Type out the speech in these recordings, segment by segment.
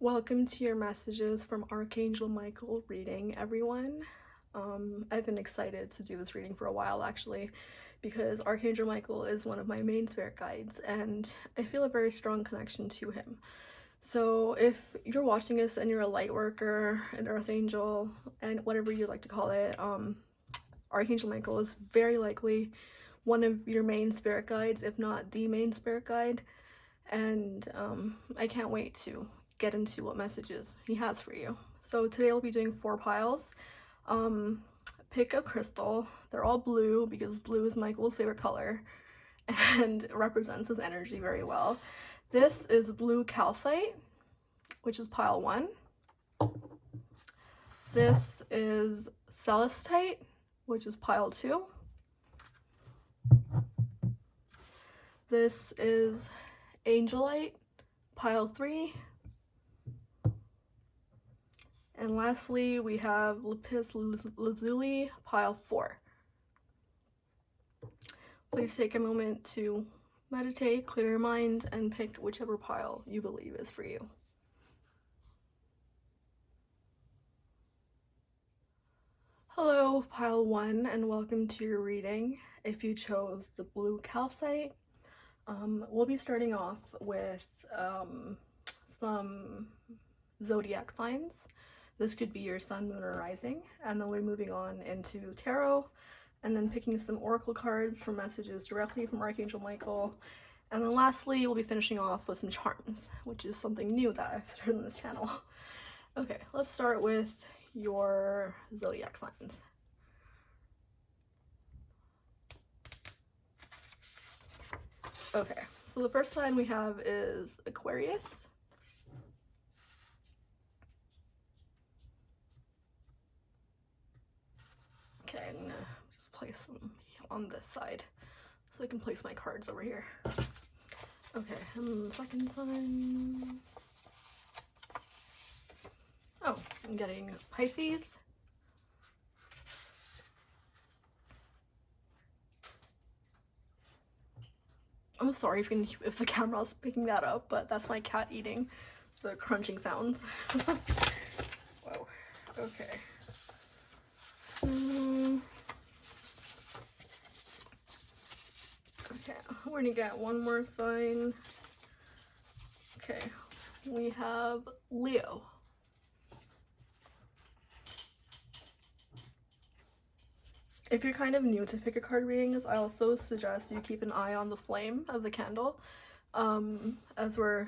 Welcome to your messages from Archangel Michael reading, everyone. I've been excited to do this reading for a while, actually, because Archangel Michael is one of my main spirit guides, and I feel a very strong connection to him. So if you're watching this and you're a light worker, an earth angel, and whatever you like to call it, Archangel Michael is very likely one of your main spirit guides, if not the main spirit guide, and I can't wait to get into what messages he has for you. So today I'll be doing 4 piles. Pick a crystal. They're all blue because blue is Michael's favorite color and it represents his energy very well. This is blue calcite, which is pile 1. This is celestite, which is pile 2. This is angelite, pile 3. And lastly, we have lapis lazuli, pile 4. Please take a moment to meditate, clear your mind, and pick whichever pile you believe is for you. Hello, pile 1, and welcome to your reading. If you chose the blue calcite, we'll be starting off with some zodiac signs. This could be your sun, moon, or rising, and then we're moving on into tarot, and then picking some oracle cards for messages directly from Archangel Michael, and then lastly we'll be finishing off with some charms, which is something new that I've started on this channel. Okay, let's start with your zodiac signs. Okay, so the first sign we have is Aquarius. Okay, I'm gonna just place them on this side so I can place my cards over here. Okay, second sign. Oh, I'm getting Pisces. I'm sorry if the camera's picking that up, but that's my cat eating the crunching sounds. Whoa. Okay. Okay, we're gonna get one more sign. Okay, we have Leo. If you're kind of new to pick a card readings, I also suggest you keep an eye on the flame of the candle as we're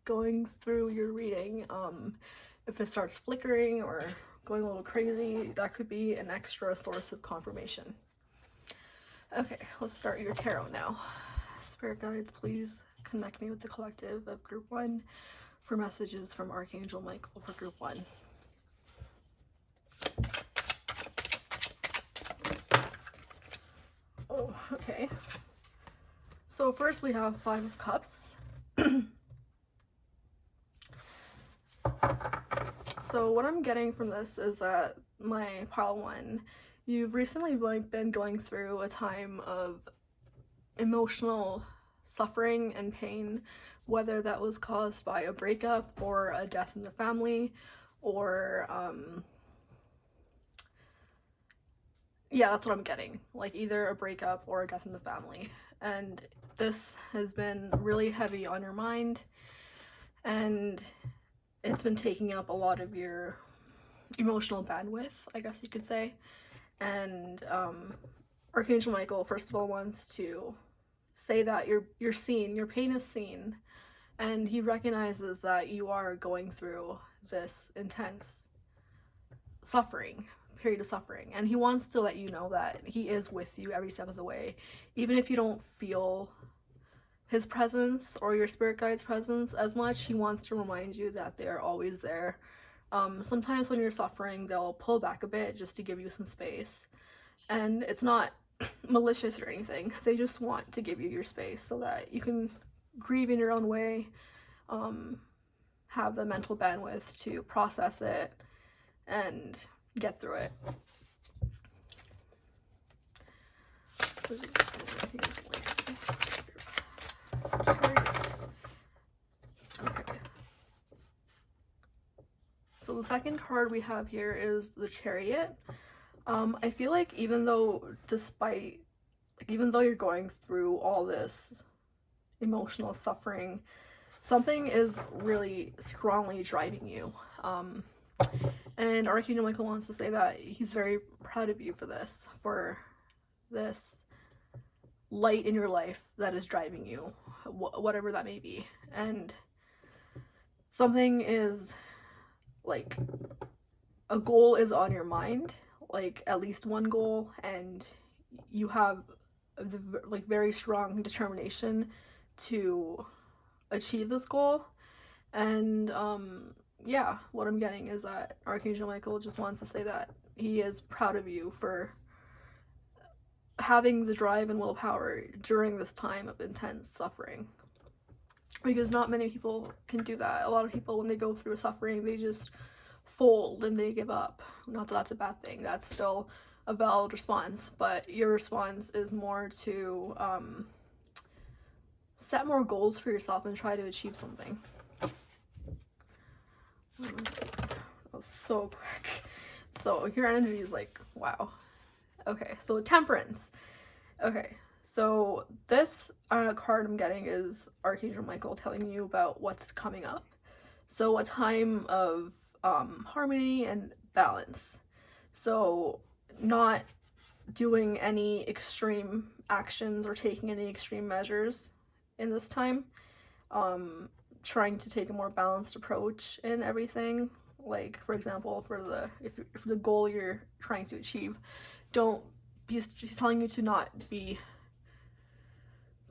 going through your reading. If it starts flickering or going a little crazy, that could be an extra source of confirmation. Okay, let's start your tarot now. Spirit guides, please connect me with the collective of group 1 for messages from Archangel Michael for group 1. Oh, okay. So first we have 5 of Cups. So what I'm getting from this is that my pile 1, you've recently been going through a time of emotional suffering and pain, whether that was caused by a breakup or a death in the family, or yeah, that's what I'm getting, like either a breakup or a death in the family. And this has been really heavy on your mind, and it's been taking up a lot of your emotional bandwidth, I guess you could say. And Archangel Michael, first of all, wants to say that you're seen, your pain is seen, and he recognizes that you are going through this intense period of suffering, and he wants to let you know that he is with you every step of the way, even if you don't feel his presence or your spirit guide's presence as much. He wants to remind you that they're always there. Sometimes when you're suffering, they'll pull back a bit just to give you some space, and it's not malicious or anything. They just want to give you your space so that you can grieve in your own way, have the mental bandwidth to process it and get through it. Okay. So the second card we have here is the Chariot. I feel like even though you're going through all this emotional suffering, something is really strongly driving you. And Archangel Michael wants to say that he's very proud of you for this light in your life that is driving you, whatever that may be. And something is, like, a goal is on your mind, like at least one goal, and you have the like very strong determination to achieve this goal. And yeah, what I'm getting is that Archangel Michael just wants to say that he is proud of you for having the drive and willpower during this time of intense suffering, because not many people can do that. A lot of people, when they go through suffering, they just fold and they give up. Not that that's a bad thing, that's still a valid response, but your response is more to set more goals for yourself and try to achieve something. That was so quick. So your energy is like, wow. Okay, so Temperance. Okay, so this card I'm getting is Archangel Michael telling you about what's coming up. So a time of harmony and balance. So not doing any extreme actions or taking any extreme measures in this time. Trying to take a more balanced approach in everything. Like, for example, for the goal you're trying to achieve, he's telling you to not be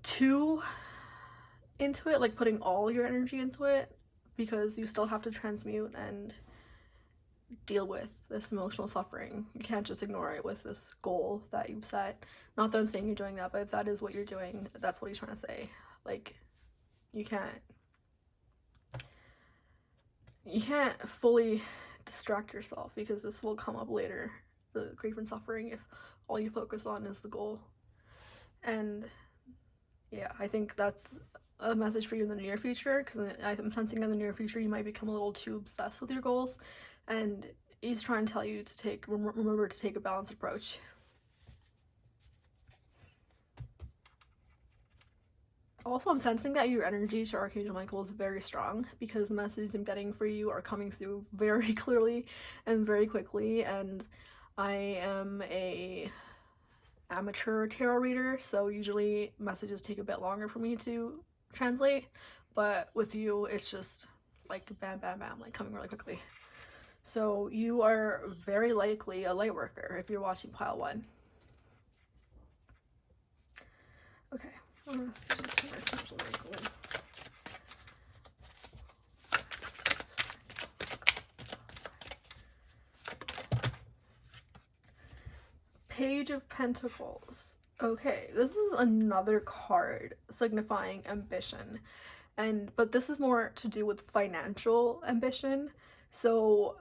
too into it, like putting all your energy into it, because you still have to transmute and deal with this emotional suffering. You can't just ignore it with this goal that you've set. Not that I'm saying you're doing that, but if that is what you're doing, that's what he's trying to say. Like, you can't fully distract yourself, because this will come up later, the grief and suffering, if all you focus on is the goal. And yeah, I think that's a message for you in the near future, because I'm sensing in the near future you might become a little too obsessed with your goals, and he's trying to tell you to remember to take a balanced approach. Also, I'm sensing that your energy to Archangel Michael is very strong, because the messages I'm getting for you are coming through very clearly and very quickly. And I am a amateur tarot reader, so usually messages take a bit longer for me to translate, but with you it's just like bam bam bam, like coming really quickly. So you are very likely a light worker if you're watching pile 1. Okay. Page of Pentacles. Okay, this is another card signifying ambition, but this is more to do with financial ambition. So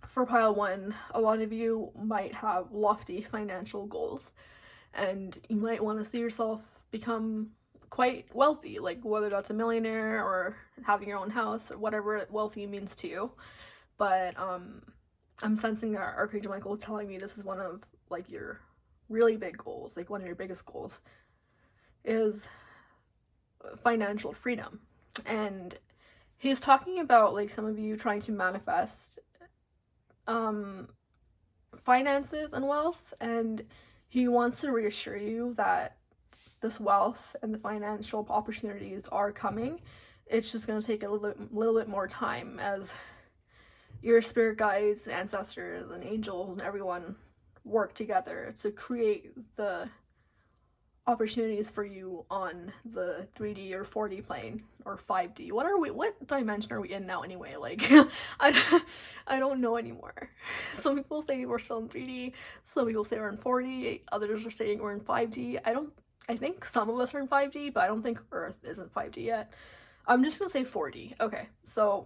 for pile 1, a lot of you might have lofty financial goals, and you might want to see yourself become quite wealthy, like whether that's a millionaire or having your own house or whatever wealthy means to you. But I'm sensing that Archangel Michael is telling me this is one of like your really big goals, like one of your biggest goals is financial freedom. And he's talking about like some of you trying to manifest finances and wealth, and he wants to reassure you that this wealth and the financial opportunities are coming. It's just going to take a little bit more time, as your spirit guides, ancestors, and angels and everyone work together to create the opportunities for you on the 3D or 4D plane or 5D. What dimension are we in now anyway? Like, I don't know anymore. Some people say we're still in 3D, some people say we're in 4D, others are saying we're in 5D. I think some of us are in 5D, but I don't think Earth is in 5D yet. I'm just gonna say 4D. Okay, so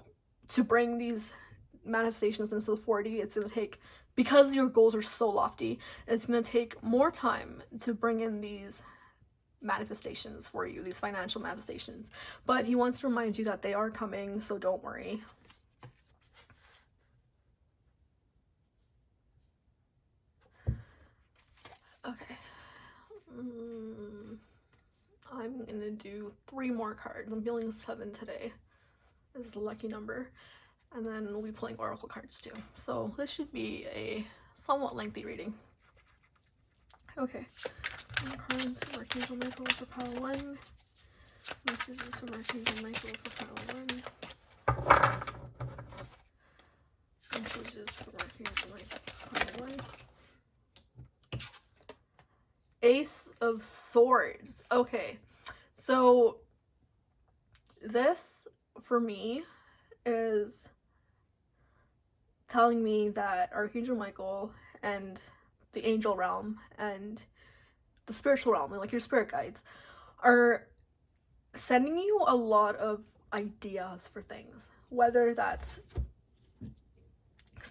to bring these manifestations into the 4D, it's gonna take, because your goals are so lofty, it's gonna take more time to bring in these manifestations for you, these financial manifestations. But he wants to remind you that they are coming, so don't worry. I'm gonna do 3 more cards. I'm feeling 7 today. This is the lucky number. And then we'll be pulling oracle cards too. So this should be a somewhat lengthy reading. Okay. Cards from Archangel Michael for pile 1. Messages from Archangel Michael for pile 1. Messages from Archangel Michael for pile 1. Ace of Swords. Okay. So this, for me, is telling me that Archangel Michael and the angel realm and the spiritual realm, like your spirit guides, are sending you a lot of ideas for things, whether that's,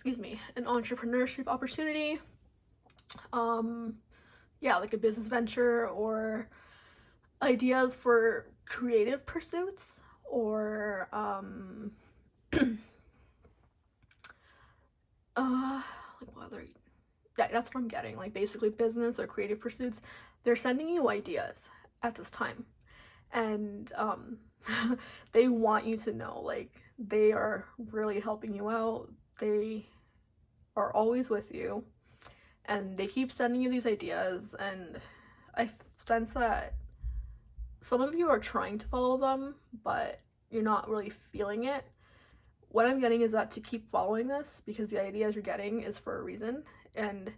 an entrepreneurship opportunity, like a business venture, or ideas for creative pursuits, or that's what I'm getting, like basically business or creative pursuits. They're sending you ideas at this time, and they want you to know, like, they are really helping you out. They are always with you, and they keep sending you these ideas, and I sense that some of you are trying to follow them, but you're not really feeling it. What I'm getting is that to keep following this, because the ideas you're getting is for a reason, and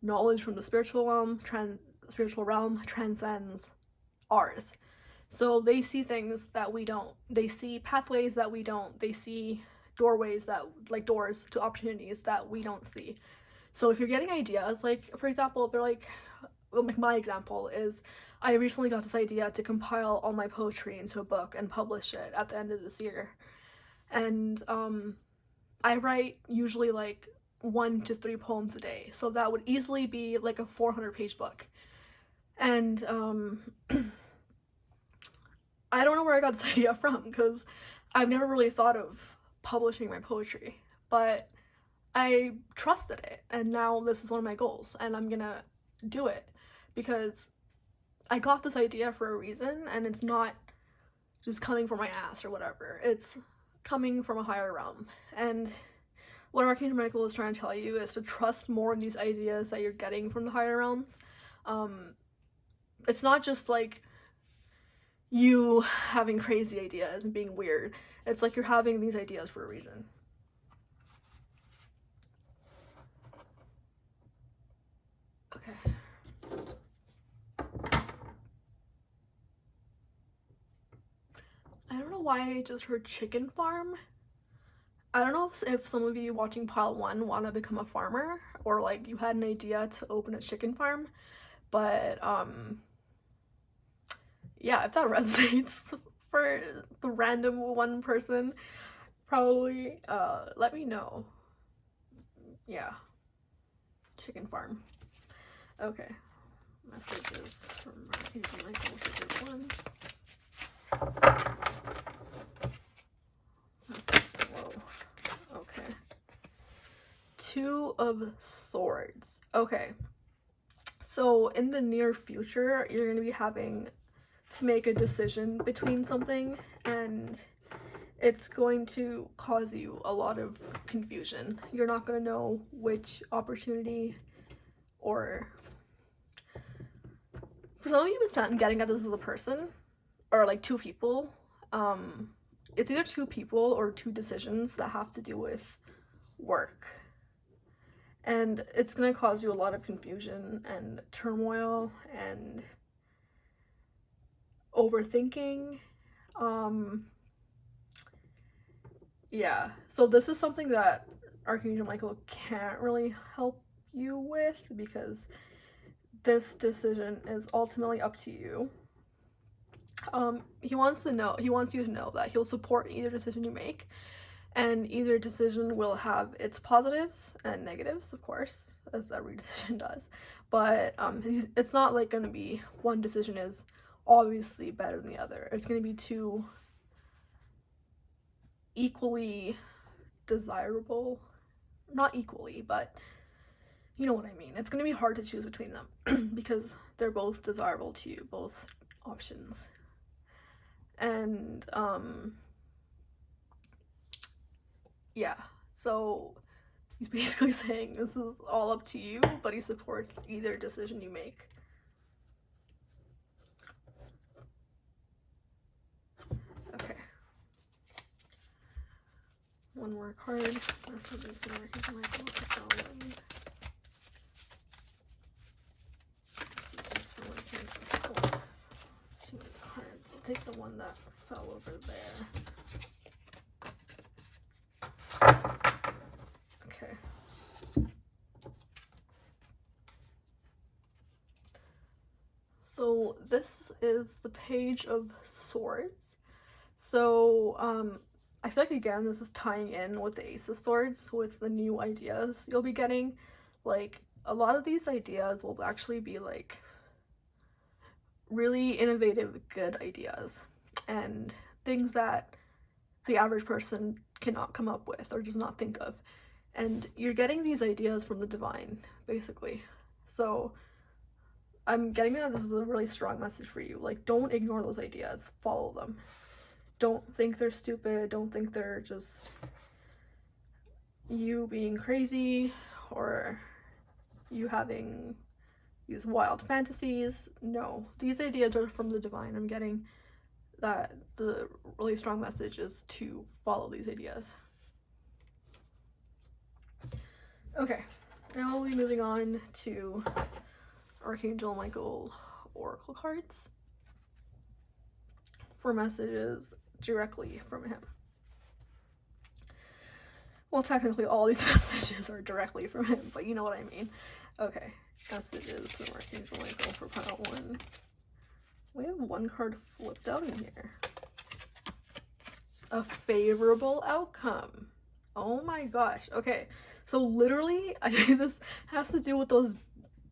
knowledge from the spiritual realm transcends ours. So they see things that we don't. They see pathways that we don't. They see doorways that, like doors to opportunities that we don't see. So if you're getting ideas, like, for example, they're like my example is, I recently got this idea to compile all my poetry into a book and publish it at the end of this year. And I write usually like 1 to 3 poems a day, so that would easily be like a 400-page book. And I don't know where I got this idea from, because I've never really thought of publishing my poetry, but I trusted it, and now this is one of my goals, and I'm gonna do it because I got this idea for a reason, and it's not just coming from my ass or whatever. It's coming from a higher realm. And what Archangel Michael is trying to tell you is to trust more in these ideas that you're getting from the higher realms. It's not just like you having crazy ideas and being weird. It's like you're having these ideas for a reason. Okay. I don't know why I just heard chicken farm. I don't know if some of you watching pile 1 want to become a farmer, or like you had an idea to open a chicken farm, but yeah, if that resonates for the random one person, probably let me know. Yeah, chicken farm. Okay, messages from Archangel Michael for group 1. Whoa. Okay. 2 of Swords. Okay. So in the near future, you're going to be having to make a decision between something, and it's going to cause you a lot of confusion. You're not going to know which opportunity, or for some of you, I'm getting at this as a person, or like 2 people. It's either 2 people or 2 decisions that have to do with work. And it's going to cause you a lot of confusion and turmoil and overthinking. Yeah, so this is something that Archangel Michael can't really help you with, because this decision is ultimately up to you. He wants you to know that he'll support either decision you make, and either decision will have its positives and negatives, of course, as every decision does, but it's not like going to be one decision is obviously better than the other. It's going to be 2 equally desirable, not equally, but you know what I mean. It's going to be hard to choose between them because they're both desirable to you, both options. And yeah, so he's basically saying this is all up to you, but he supports either decision you make. Okay. One more card. Messages to Archangel Michael for following. Messages for Archangel Michael. Let's see the cards. I'll take the one that fell over there. Okay. So this is the Page of Swords. So I feel like, again, this is tying in with the Ace of Swords, with the new ideas you'll be getting. Like, a lot of these ideas will actually be like really innovative, good ideas, and things that the average person cannot come up with or does not think of. And you're getting these ideas from the divine, basically. So I'm getting that this is a really strong message for you. Like, don't ignore those ideas, follow them. Don't think they're stupid, don't think they're just you being crazy or you having these wild fantasies. No, these ideas are from the divine. I'm getting that the really strong message is to follow these ideas. Okay, now we'll be moving on to Archangel Michael Oracle cards for messages directly from him. Well, technically all these messages are directly from him, but you know what I mean. Okay, messages from Archangel Michael for pile 1. We have one card flipped out in here. A favorable outcome. Oh my gosh. Okay, so literally, I think this has to do with those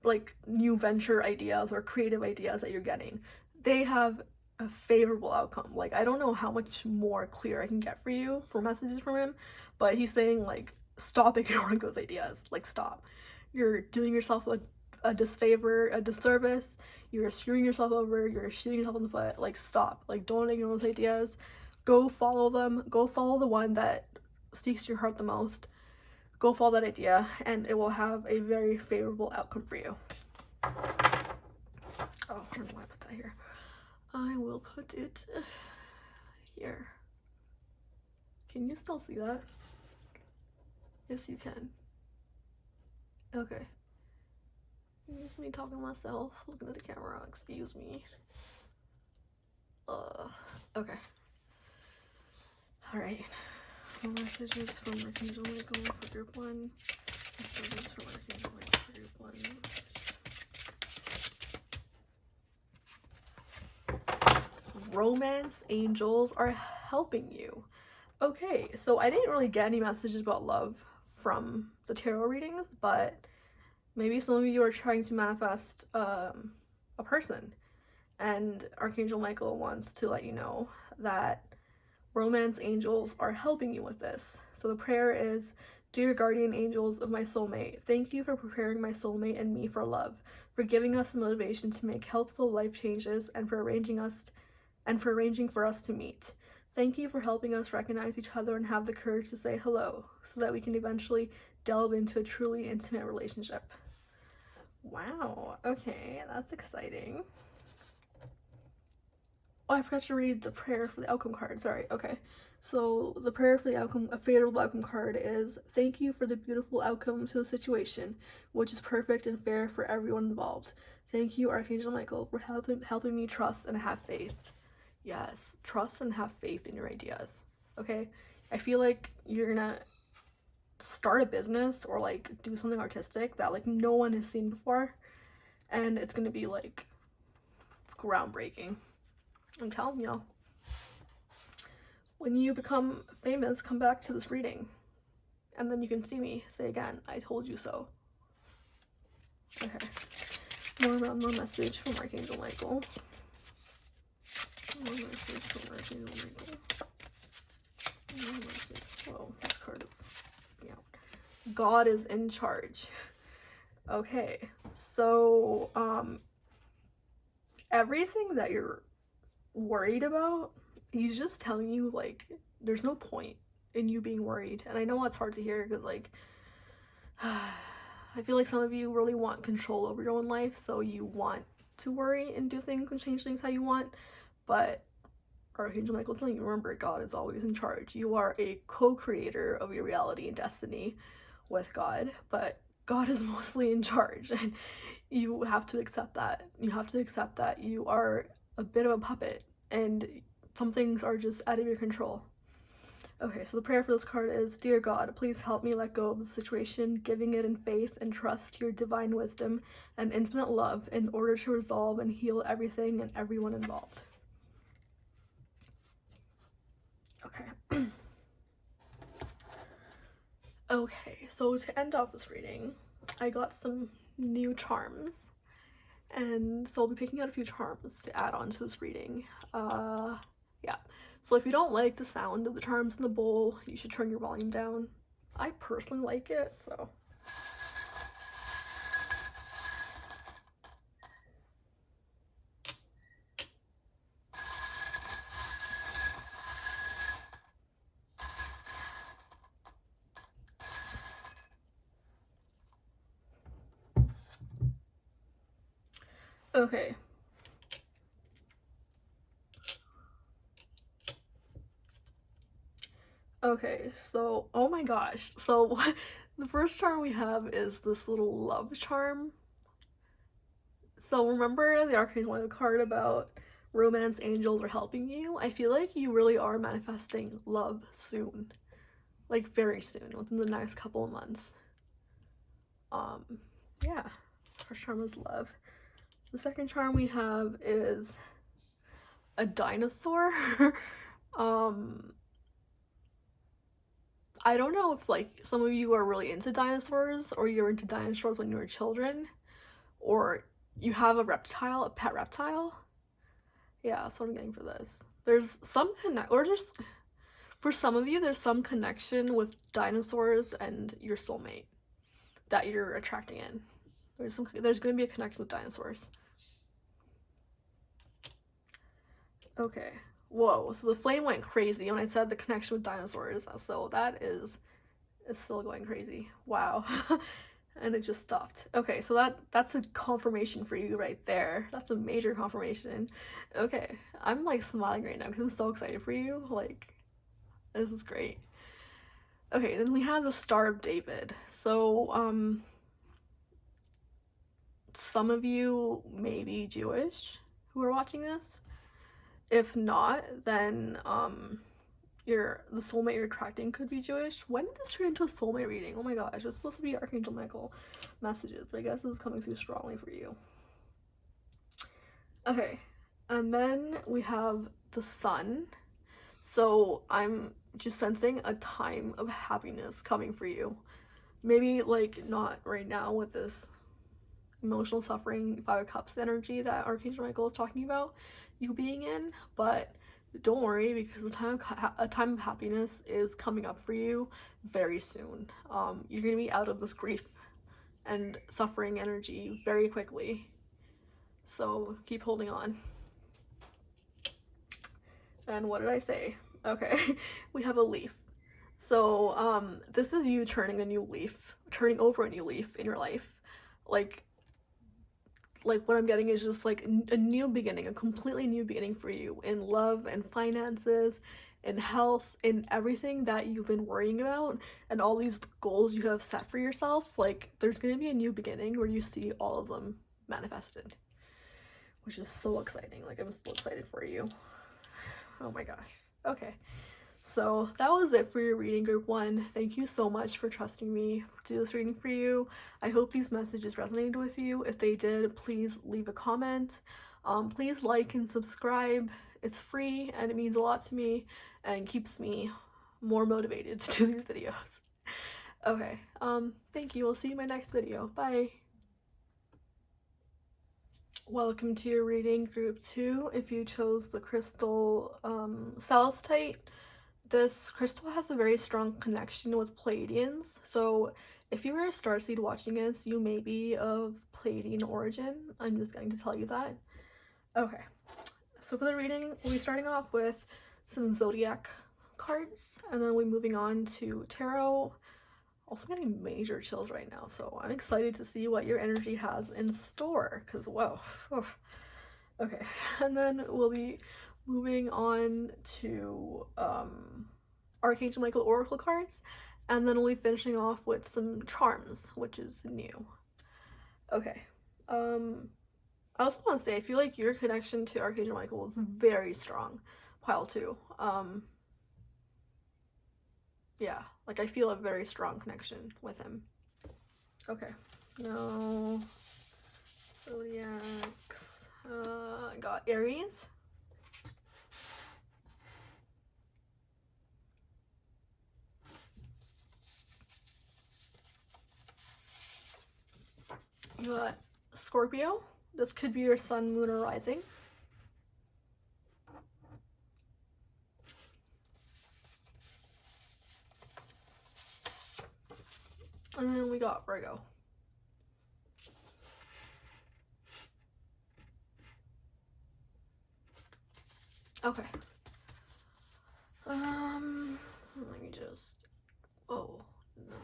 like new venture ideas or creative ideas that you're getting. They have a favorable outcome. Like, I don't know how much more clear I can get for you for messages from him, but he's saying, like, stop ignoring those ideas. Like, stop. You're doing yourself a disfavor, a disservice. You're screwing yourself over. You're shooting yourself in the foot. Like, stop. Like, don't ignore those ideas. Go follow them. Go follow the one that speaks to your heart the most. Go follow that idea, and it will have a very favorable outcome for you. Oh, I don't know why I put that here. I will put it here. Can you still see that? Yes, you can. Okay. It's me talking to myself, looking at the camera, excuse me. Okay. Alright. Messages from Archangel Michael for group 1. Messages from Archangel Michael for group 1. Romance angels are helping you. Okay, so I didn't really get any messages about love from the tarot readings, but maybe some of you are trying to manifest a person, and Archangel Michael wants to let you know that romance angels are helping you with this. So the prayer is, dear guardian angels of my soulmate, thank you for preparing my soulmate and me for love, for giving us the motivation to make healthful life changes, and for arranging for us to meet. Thank you for helping us recognize each other and have the courage to say hello, so that we can eventually delve into a truly intimate relationship. Wow, okay, that's exciting. Oh, I forgot to read the prayer for the outcome card, sorry, okay. So the prayer for the outcome, a favorable outcome card is, thank you for the beautiful outcome to the situation, which is perfect and fair for everyone involved. Thank you, Archangel Michael, for helping me trust and have faith. Yes, trust and have faith in your ideas, okay? I feel like you're gonna start a business or like do something artistic that like no one has seen before, and it's gonna be like groundbreaking. I'm telling y'all. When you become famous, come back to this reading, and then you can see me say again, I told you so. Okay, more message from Archangel Michael. More message from Archangel Michael. More message. Whoa, this card is out. God is in charge. Okay, so everything that you're worried about, he's just telling you, like, there's no point in you being worried. And I know it's hard to hear because, like, I feel like some of you really want control over your own life, so you want to worry and do things and change things how you want. But Archangel Michael's telling you, remember, God is always in charge. You are a co-creator of your reality and destiny with God, but God is mostly in charge, and you have to accept that. You have to accept that you are a bit of a puppet, and some things are just out of your control. Okay, so the prayer for this card is, Dear God, please help me let go of the situation, giving it in faith and trust to your divine wisdom and infinite love in order to resolve and heal everything and everyone involved. Okay. Okay, so to end off this reading, I got some new charms, and so I'll be picking out a few charms to add on to this reading. Yeah, so if you don't like the sound of the charms in the bowl, you should turn your volume down. I personally like it, so. Okay. Okay, so, oh my gosh. So, the first charm we have is this little love charm. So, remember the Archangel Michael card about romance angels are helping you? I feel like you really are manifesting love soon. Like, very soon, within the next couple of months. Yeah. First charm is love. The second charm we have is a dinosaur. I don't know if, like, some of you are really into dinosaurs, or you're into dinosaurs when you were children, or you have a reptile, a pet reptile. Yeah, that's what I'm getting for this. There's some for some of you, there's some connection with dinosaurs and your soulmate that you're attracting in. There's going to be a connection with dinosaurs. Okay. Whoa, so the flame went crazy when I said the connection with dinosaurs, so that is still going crazy. Wow. And it just stopped. Okay, so that's a confirmation for you right there. That's a major confirmation. Okay, I'm like smiling right now because I'm so excited for you. Like, this is great. Okay, then we have the Star of David. So, some of you may be Jewish who are watching this. If not, then the soulmate you're attracting could be Jewish. When did this turn into a soulmate reading? Oh my gosh, it's supposed to be Archangel Michael messages, but I guess this is coming through strongly for you. Okay, and then we have the Sun. So I'm just sensing a time of happiness coming for you. Maybe, like, not right now with this emotional suffering, Five of Cups energy that Archangel Michael is talking about you being in, but don't worry, because a time of happiness is coming up for you very soon. You're gonna be out of this grief and suffering energy very quickly, so keep holding on. And what did I say? Okay, we have a leaf. So this is you turning over a new leaf in your life. Like what I'm getting is just like a new beginning, a completely new beginning for you in love and finances, in health, in everything that you've been worrying about, and all these goals you have set for yourself. Like, there's gonna be a new beginning where you see all of them manifested, which is so exciting. Like, I'm so excited for you. Oh my gosh. Okay. So that was it for your reading, group 1. Thank you so much for trusting me to do this reading for you. I hope these messages resonated with you. If they did, please leave a comment. Please like and subscribe. It's free and it means a lot to me and keeps me more motivated to do these videos. Okay, thank you. I'll see you in my next video. Bye. Welcome to your reading, group 2. If you chose the crystal celestite, this crystal has a very strong connection with Pleiadians, so If you are a starseed watching this, you may be of Pleiadian origin. I'm just going to tell you that. Okay, so for the reading, we'll be starting off with some zodiac cards, and then we'll be moving on to tarot. Also getting major chills right now, so I'm excited to see what your energy has in store, because whoa. Okay, and then we'll be moving on to Archangel Michael Oracle cards, and then we'll be finishing off with some charms, which is new. Okay, I also want to say, I feel like your connection to Archangel Michael is very strong. Pile 2. Yeah, like I feel a very strong connection with him. Okay, now zodiacs. I got Aries. You got Scorpio. This could be your sun, moon, or rising. And then we got Virgo. Okay. Let me just. Oh, no.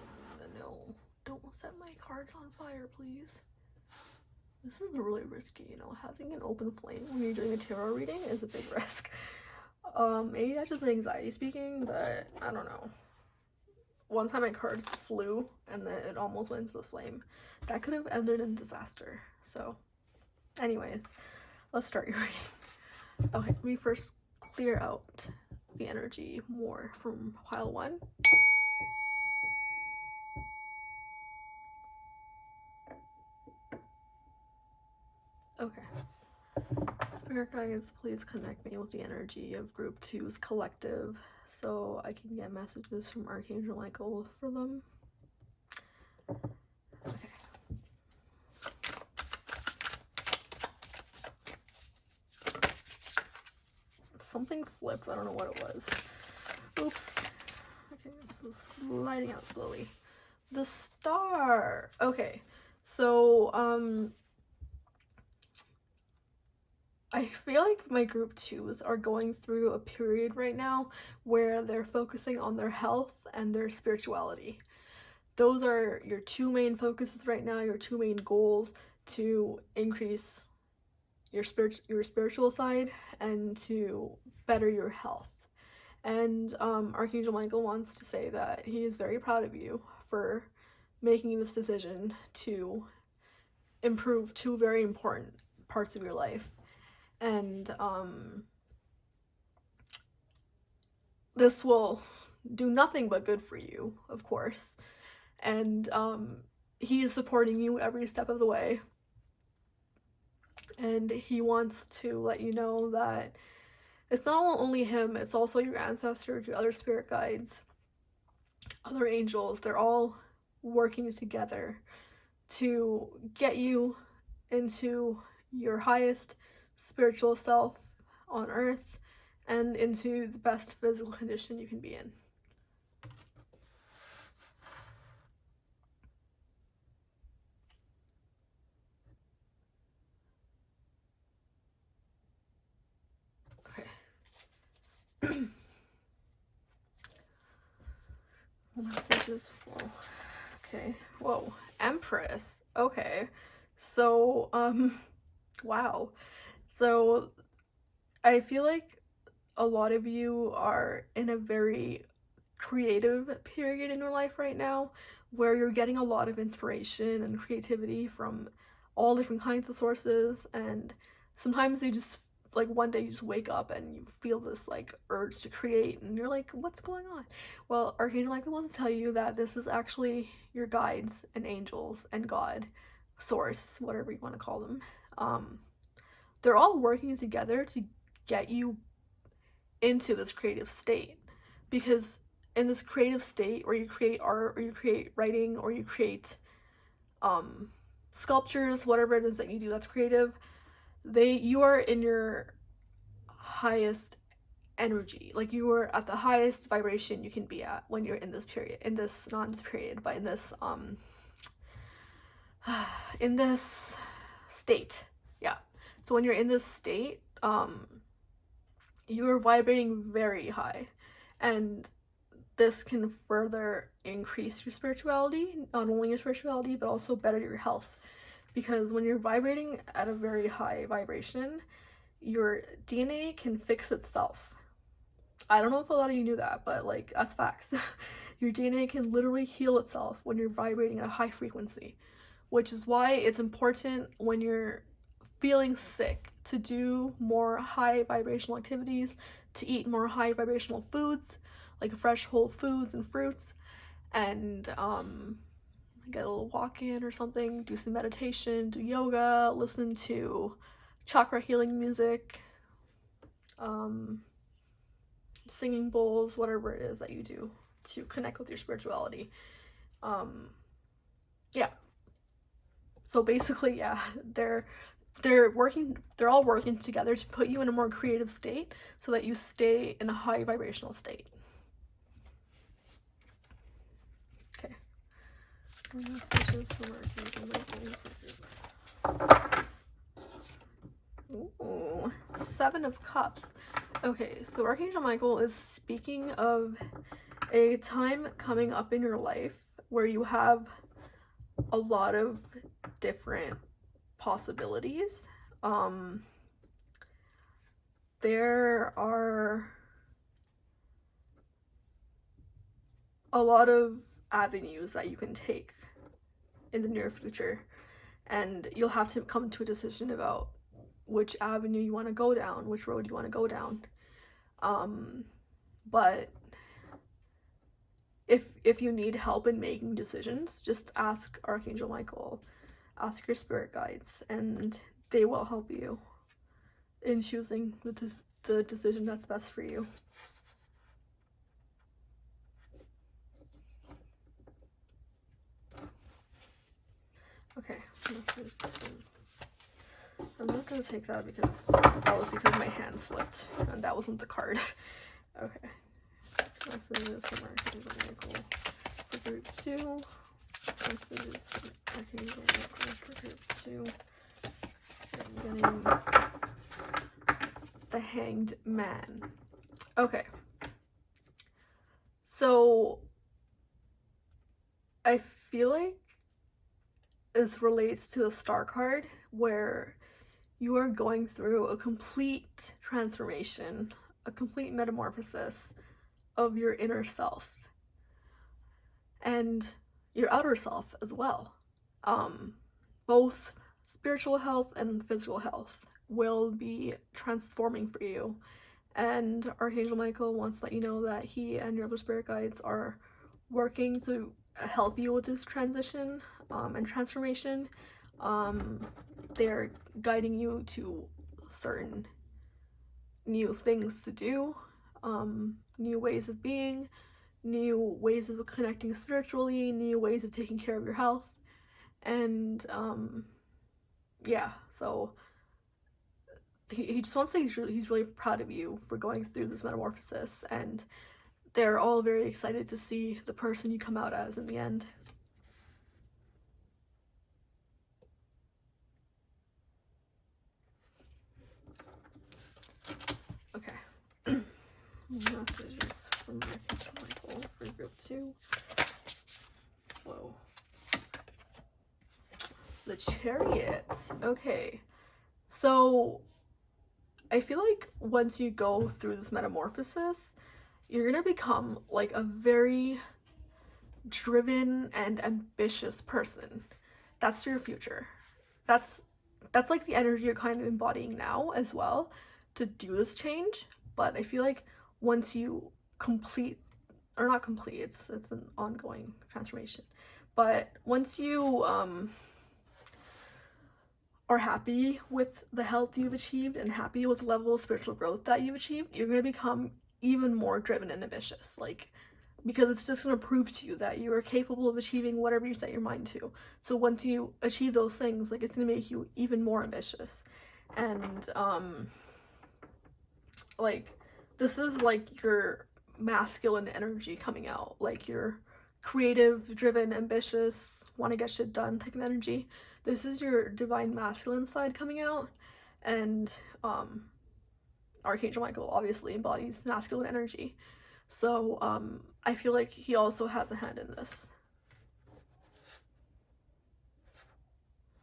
Don't set my cards on fire, please. This is really risky, you know, having an open flame when you're doing a tarot reading is a big risk. Maybe that's just anxiety speaking, but I don't know. One time my cards flew and then it almost went into the flame. That could have ended in disaster. So, anyways, let's start your reading. Okay, let me first clear out the energy more from pile 1. Okay. Spirit guides, please connect me with the energy of group 2's collective so I can get messages from Archangel Michael for them. Okay. Something flipped, I don't know what it was. Oops. Okay, this is lighting out slowly. The star. Okay, so I feel like my group 2s are going through a period right now where they're focusing on their health and their spirituality. Those are your 2 main focuses right now, your 2 main goals to increase your spiritual side and to better your health. And Archangel Michael wants to say that he is very proud of you for making this decision to improve 2 very important parts of your life. And this will do nothing but good for you, of course. And he is supporting you every step of the way. And he wants to let you know that it's not only him, it's also your ancestors, your other spirit guides, other angels. They're all working together to get you into your highest spiritual self on earth and into the best physical condition you can be in. Okay. Messages for, okay, whoa, Empress. Okay, so wow. So I feel like a lot of you are in a very creative period in your life right now where you're getting a lot of inspiration and creativity from all different kinds of sources, and sometimes you just like one day you just wake up and you feel this like urge to create and you're like, what's going on? Well, Archangel Michael wants to tell you that this is actually your guides and angels and God, source, whatever you want to call them. They're all working together to get you into this creative state, because in this creative state where you create art or you create writing or you create sculptures, whatever it is that you do that's creative, you are in your highest energy. Like, you are at the highest vibration you can be at when you're in this period, in this, not in this period, but in this in this state. Yeah, so when you're in this state, you are vibrating very high, and this can further increase your spirituality, not only your spirituality but also better your health, because when you're vibrating at a very high vibration, your DNA can fix itself. I don't know if a lot of you knew that, but like, that's facts. Your DNA can literally heal itself when you're vibrating at a high frequency, which is why it's important when you're feeling sick to do more high vibrational activities, to eat more high vibrational foods like fresh whole foods and fruits, and get a little walk in or something, do some meditation, do yoga, listen to chakra healing music, singing bowls, whatever it is that you do to connect with your spirituality. Yeah, so basically, yeah, they're all working together to put you in a more creative state so that you stay in a high vibrational state. Okay. Messages from Archangel. Ooh, Seven of Cups. Okay, so Archangel Michael is speaking of a time coming up in your life where you have a lot of different possibilities. There are a lot of avenues that you can take in the near future, and you'll have to come to a decision about which avenue you want to go down, which road you want to go down. But if you need help in making decisions, just ask Archangel Michael, ask your spirit guides, and they will help you in choosing the decision that's best for you. Okay, I'm not gonna take that because that was because my hand slipped and that wasn't the card. Okay. Messages from Archangel Michael for group 2. Messages from Archangel Michael for group 2. I'm getting the Hanged Man. Okay. So I feel like this relates to the Star card, where you are going through a complete transformation, a complete metamorphosis of your inner self and your outer self as well. Both spiritual health and physical health will be transforming for you, and Archangel Michael wants to let you know that he and your other spirit guides are working to help you with this transition and transformation. They're guiding you to certain new things to do, new ways of being, new ways of connecting spiritually, new ways of taking care of your health, and yeah, so he just wants to say he's really proud of you for going through this metamorphosis, and they're all very excited to see the person you come out as in the end. Okay. Messages from Archangel Michael for group 2. Whoa. The Chariot. Okay. So I feel like once you go through this metamorphosis, you're gonna become like a very driven and ambitious person. That's your future. That's like the energy you're kind of embodying now as well to do this change. But I feel like once you complete, or not complete, it's an ongoing transformation, but once you are happy with the health you've achieved and happy with the level of spiritual growth that you've achieved, you're going to become even more driven and ambitious, like, because it's just going to prove to you that you are capable of achieving whatever you set your mind to. So once you achieve those things, like, it's going to make you even more ambitious. And like, this is like your masculine energy coming out, like your creative, driven, ambitious, want to get shit done type of energy. This is your divine masculine side coming out, and Archangel Michael obviously embodies masculine energy. So I feel like he also has a hand in this.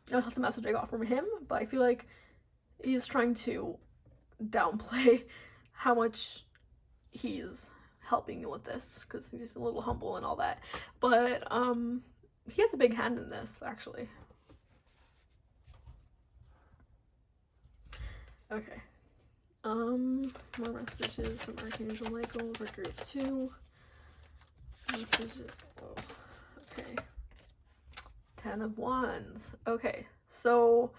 That's not the message I got from him, but I feel like he's trying to downplay how much he's helping you with this, because he's a little humble and all that. But he has a big hand in this, actually. Okay. More messages from Archangel Michael for group 2. Messages. Oh, okay. 10 of Wands. Okay, so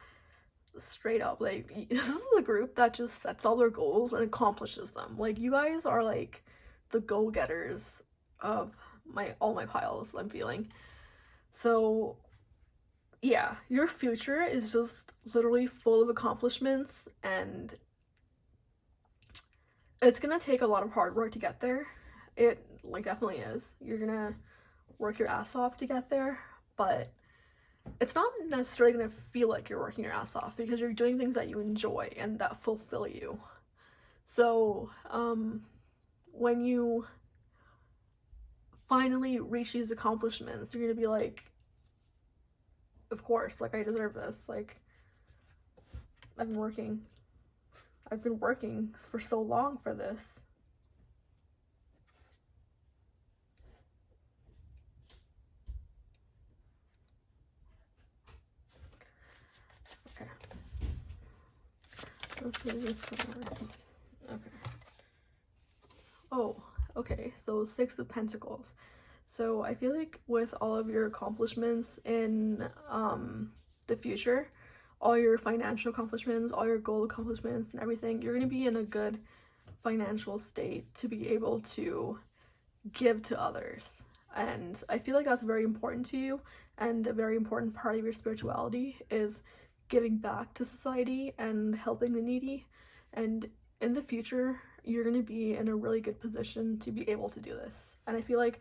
straight up, like, this is a group that just sets all their goals and accomplishes them. Like, you guys are like the go-getters of all my piles, I'm feeling. So yeah, your future is just literally full of accomplishments, and it's gonna take a lot of hard work to get there. It like definitely is. You're gonna work your ass off to get there, but it's not necessarily gonna feel like you're working your ass off, because you're doing things that you enjoy and that fulfill you. So when you finally reach these accomplishments, you're gonna be like, of course, like, I deserve this. Like, I've been working for so long for this. Okay. Let's do this one. Okay. Oh, okay. So 6 of Pentacles. So I feel like with all of your accomplishments in the future, all your financial accomplishments, all your goal accomplishments and everything, you're going to be in a good financial state to be able to give to others. And I feel like that's very important to you, and a very important part of your spirituality is giving back to society and helping the needy. And in the future, you're going to be in a really good position to be able to do this. And I feel like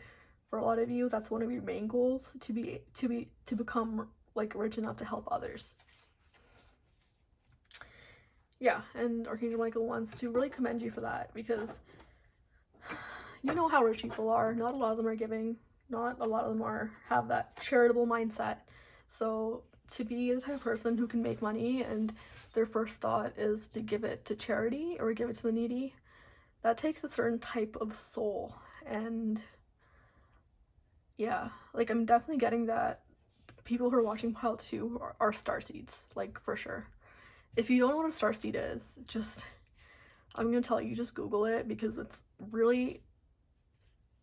for a lot of you, that's one of your main goals, to become like rich enough to help others. Yeah, and Archangel Michael wants to really commend you for that, because you know how rich people are. Not a lot of them are giving. Not a lot of them have that charitable mindset. So to be the type of person who can make money and their first thought is to give it to charity or give it to the needy, that takes a certain type of soul. And yeah, like, I'm definitely getting that people who are watching pile 2 are starseeds, like, for sure. If you don't know what a starseed is, I'm gonna tell you, just Google it, because it's really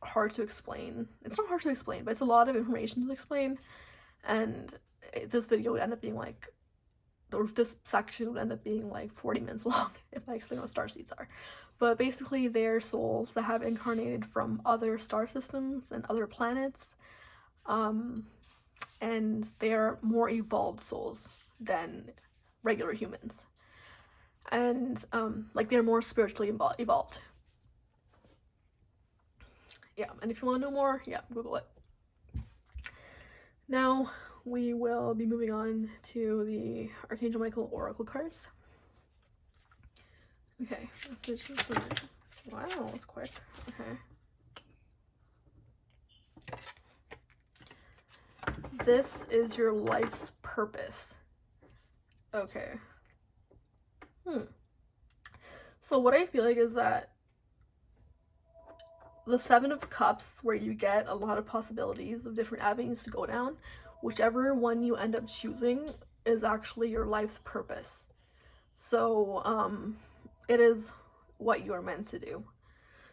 hard to explain. It's not hard to explain, but it's a lot of information to explain, and this video would end up being like, or this section would end up being like 40 minutes long if I explain what starseeds are. But basically, they're souls that have incarnated from other star systems and other planets, and they're more evolved souls than regular humans, and like, they're more spiritually evolved. Yeah, and if you want to know more, yeah, Google it. Now we will be moving on to the Archangel Michael Oracle cards. Okay, wow, that's quick. Okay. This is your life's purpose. Okay. So what I feel like is that the 7 of Cups, where you get a lot of possibilities of different avenues to go down, whichever one you end up choosing is actually your life's purpose. So it is what you are meant to do.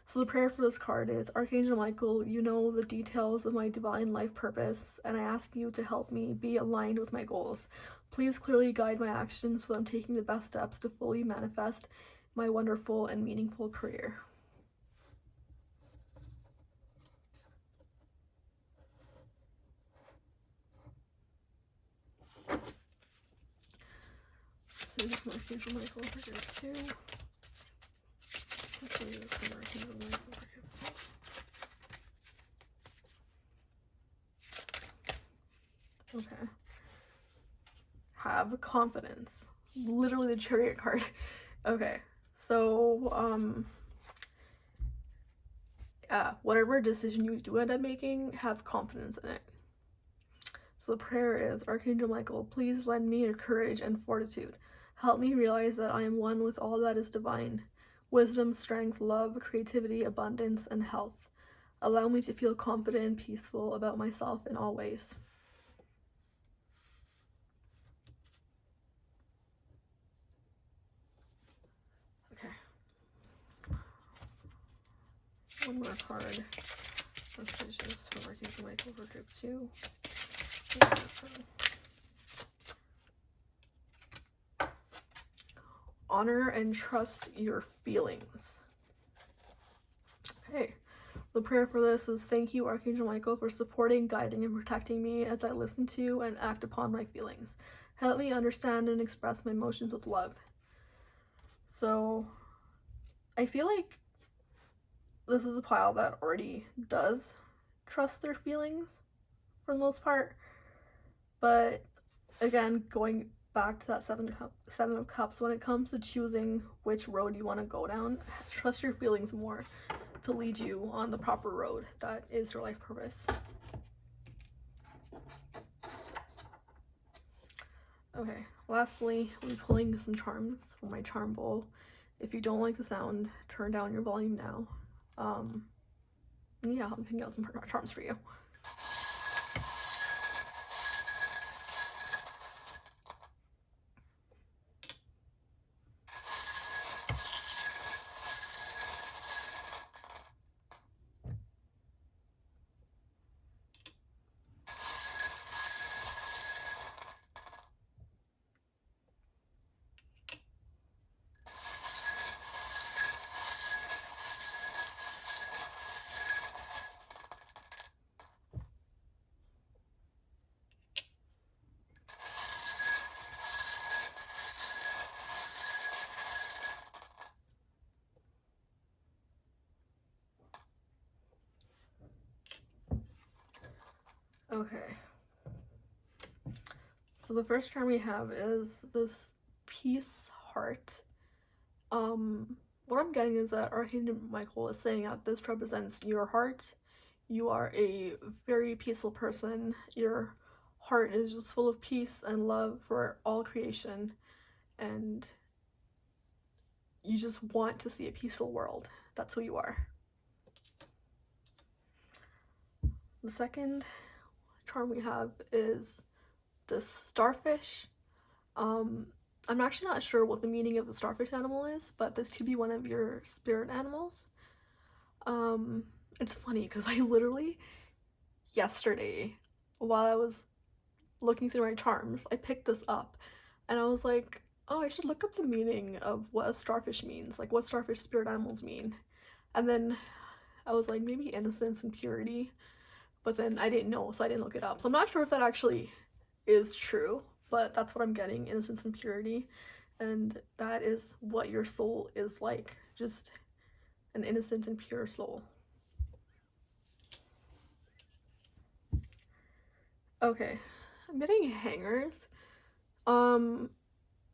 So the prayer for this card is, Archangel Michael, you know the details of my divine life purpose, and I ask you to help me be aligned with my goals. Please clearly guide my actions so I'm taking the best steps to fully manifest my wonderful and meaningful career. So Archangel Michael for group 2. messages from Archangel Michael for Gift 2. Okay. Have confidence. Literally the Chariot card. Okay. So, whatever decision you do end up making, have confidence in it. So the prayer is, Archangel Michael, please lend me your courage and fortitude. Help me realize that I am one with all that is divine. Wisdom, strength, love, creativity, abundance, and health. Allow me to feel confident and peaceful about myself in all ways. Okay. One more card. Messages from Archangel Michael for group 2. Honor and trust your feelings. Okay. The prayer for this is, thank you, Archangel Michael, for supporting, guiding, and protecting me as I listen to and act upon my feelings. Help me understand and express my emotions with love. So, I feel like this is a pile that already does trust their feelings for the most part. But, again, going back to that Seven of Cups, when it comes to choosing which road you want to go down, trust your feelings more to lead you on the proper road that is your life purpose. Okay, lastly, I'm pulling some charms from my charm bowl. If you don't like the sound, turn down your volume now. Yeah, I'm picking out some charms for you. Okay. So the first charm we have is this peace heart. What I'm getting is that Archangel Michael is saying that this represents your heart. You are a very peaceful person. Your heart is just full of peace and love for all creation, and you just want to see a peaceful world. That's who you are. The second charm we have is this starfish. I'm actually not sure what the meaning of the starfish animal is, but this could be one of your spirit animals. It's funny because I literally, yesterday, while I was looking through my charms, I picked this up and I was like, oh, I should look up the meaning of what a starfish means, like what starfish spirit animals mean. And then I was like, maybe innocence and purity, but then I didn't know, so I didn't look it up. So I'm not sure if that actually is true, but that's what I'm getting, innocence and purity. And that is what your soul is like, just an innocent and pure soul. Okay, I'm getting hangers. Or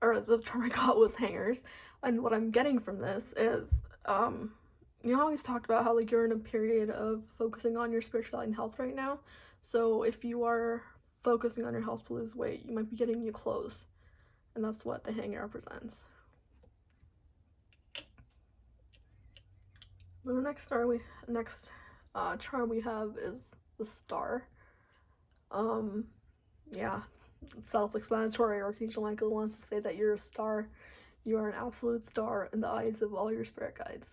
the term I got was hangers. And what I'm getting from this is, you know, I always talked about how like you're in a period of focusing on your spirituality and health right now. So if you are focusing on your health to lose weight, you might be getting new clothes, and that's what the hanger represents. The next charm we have is the star. Yeah, self-explanatory. Archangel Michael wants to say that you're a star. You are an absolute star in the eyes of all your spirit guides.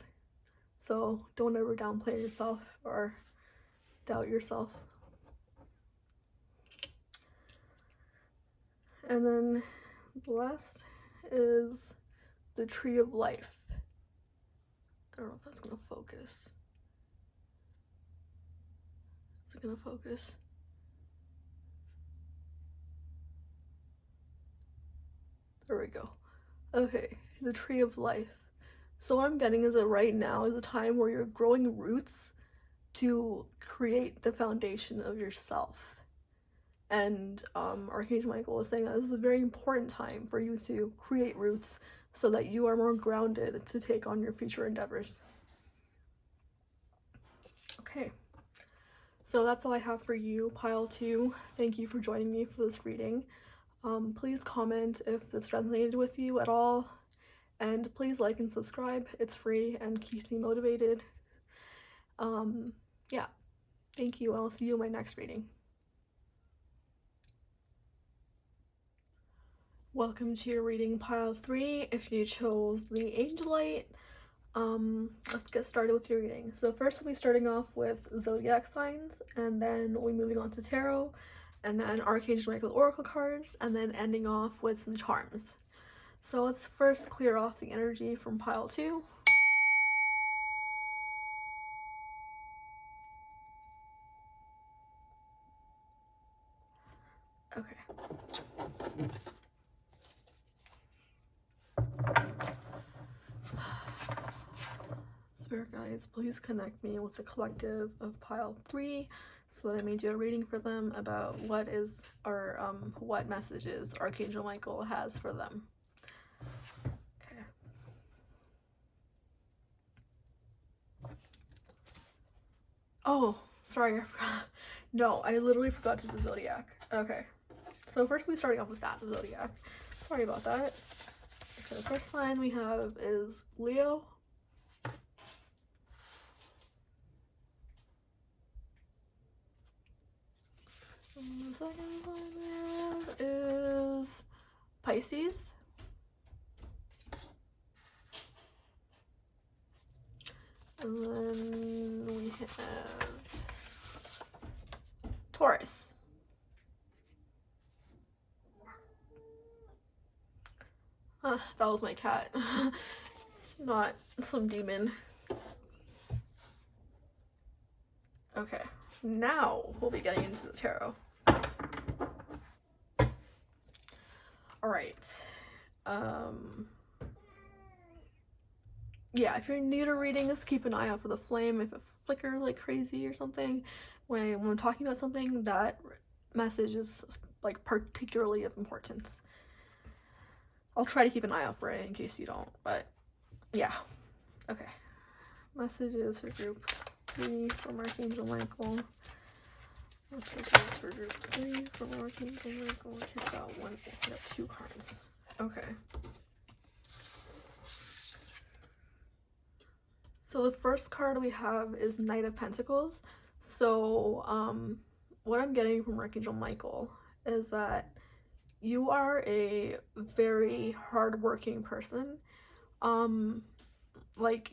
So don't ever downplay yourself or doubt yourself. And then the last is the Tree of Life. I don't know if that's gonna focus. Is it gonna focus? There we go. Okay, the Tree of Life. So what I'm getting is that right now is a time where you're growing roots to create the foundation of yourself. And Archangel Michael was saying that this is a very important time for you to create roots so that you are more grounded to take on your future endeavors. Okay, so that's all I have for you, pile 2. Thank you for joining me for this reading. Please comment if this resonated with you at all, and please like and subscribe. It's free and keeps me motivated. Yeah, thank you. I'll see you in my next reading. Welcome to your reading, pile 3. If you chose the Angelite, let's get started with your reading. So first we'll be starting off with zodiac signs, and then we'll be moving on to tarot, and then Archangel Michael oracle cards, and then ending off with some charms. So let's first clear off the energy from pile 2. Okay. Spirit guides, please connect me with the collective of pile 3 so that I may do a reading for them about what is, or what messages Archangel Michael has for them. Okay. Oh, sorry, I forgot. No, I literally forgot to do zodiac. Okay. So first we'll be starting off with that, the zodiac. Sorry about that. Okay, the first sign we have is Leo. And the second sign we have is Pisces. And then we have Taurus. That was my cat, not some demon. Okay, now we'll be getting into the tarot. Alright. Yeah, if you're new to readings, keep an eye out for the flame. If it flickers like crazy or something, when I'm talking about something, that message is like particularly of importance. I'll try to keep an eye out for it in case you don't, but yeah. Okay. Messages for group 3 from Archangel Michael. Messages for group 3 from Archangel Michael. Kick out 1, kick out 2 cards. Okay. So the first card we have is Knight of Pentacles. So what I'm getting from Archangel Michael is that you are a very hardworking person. Like,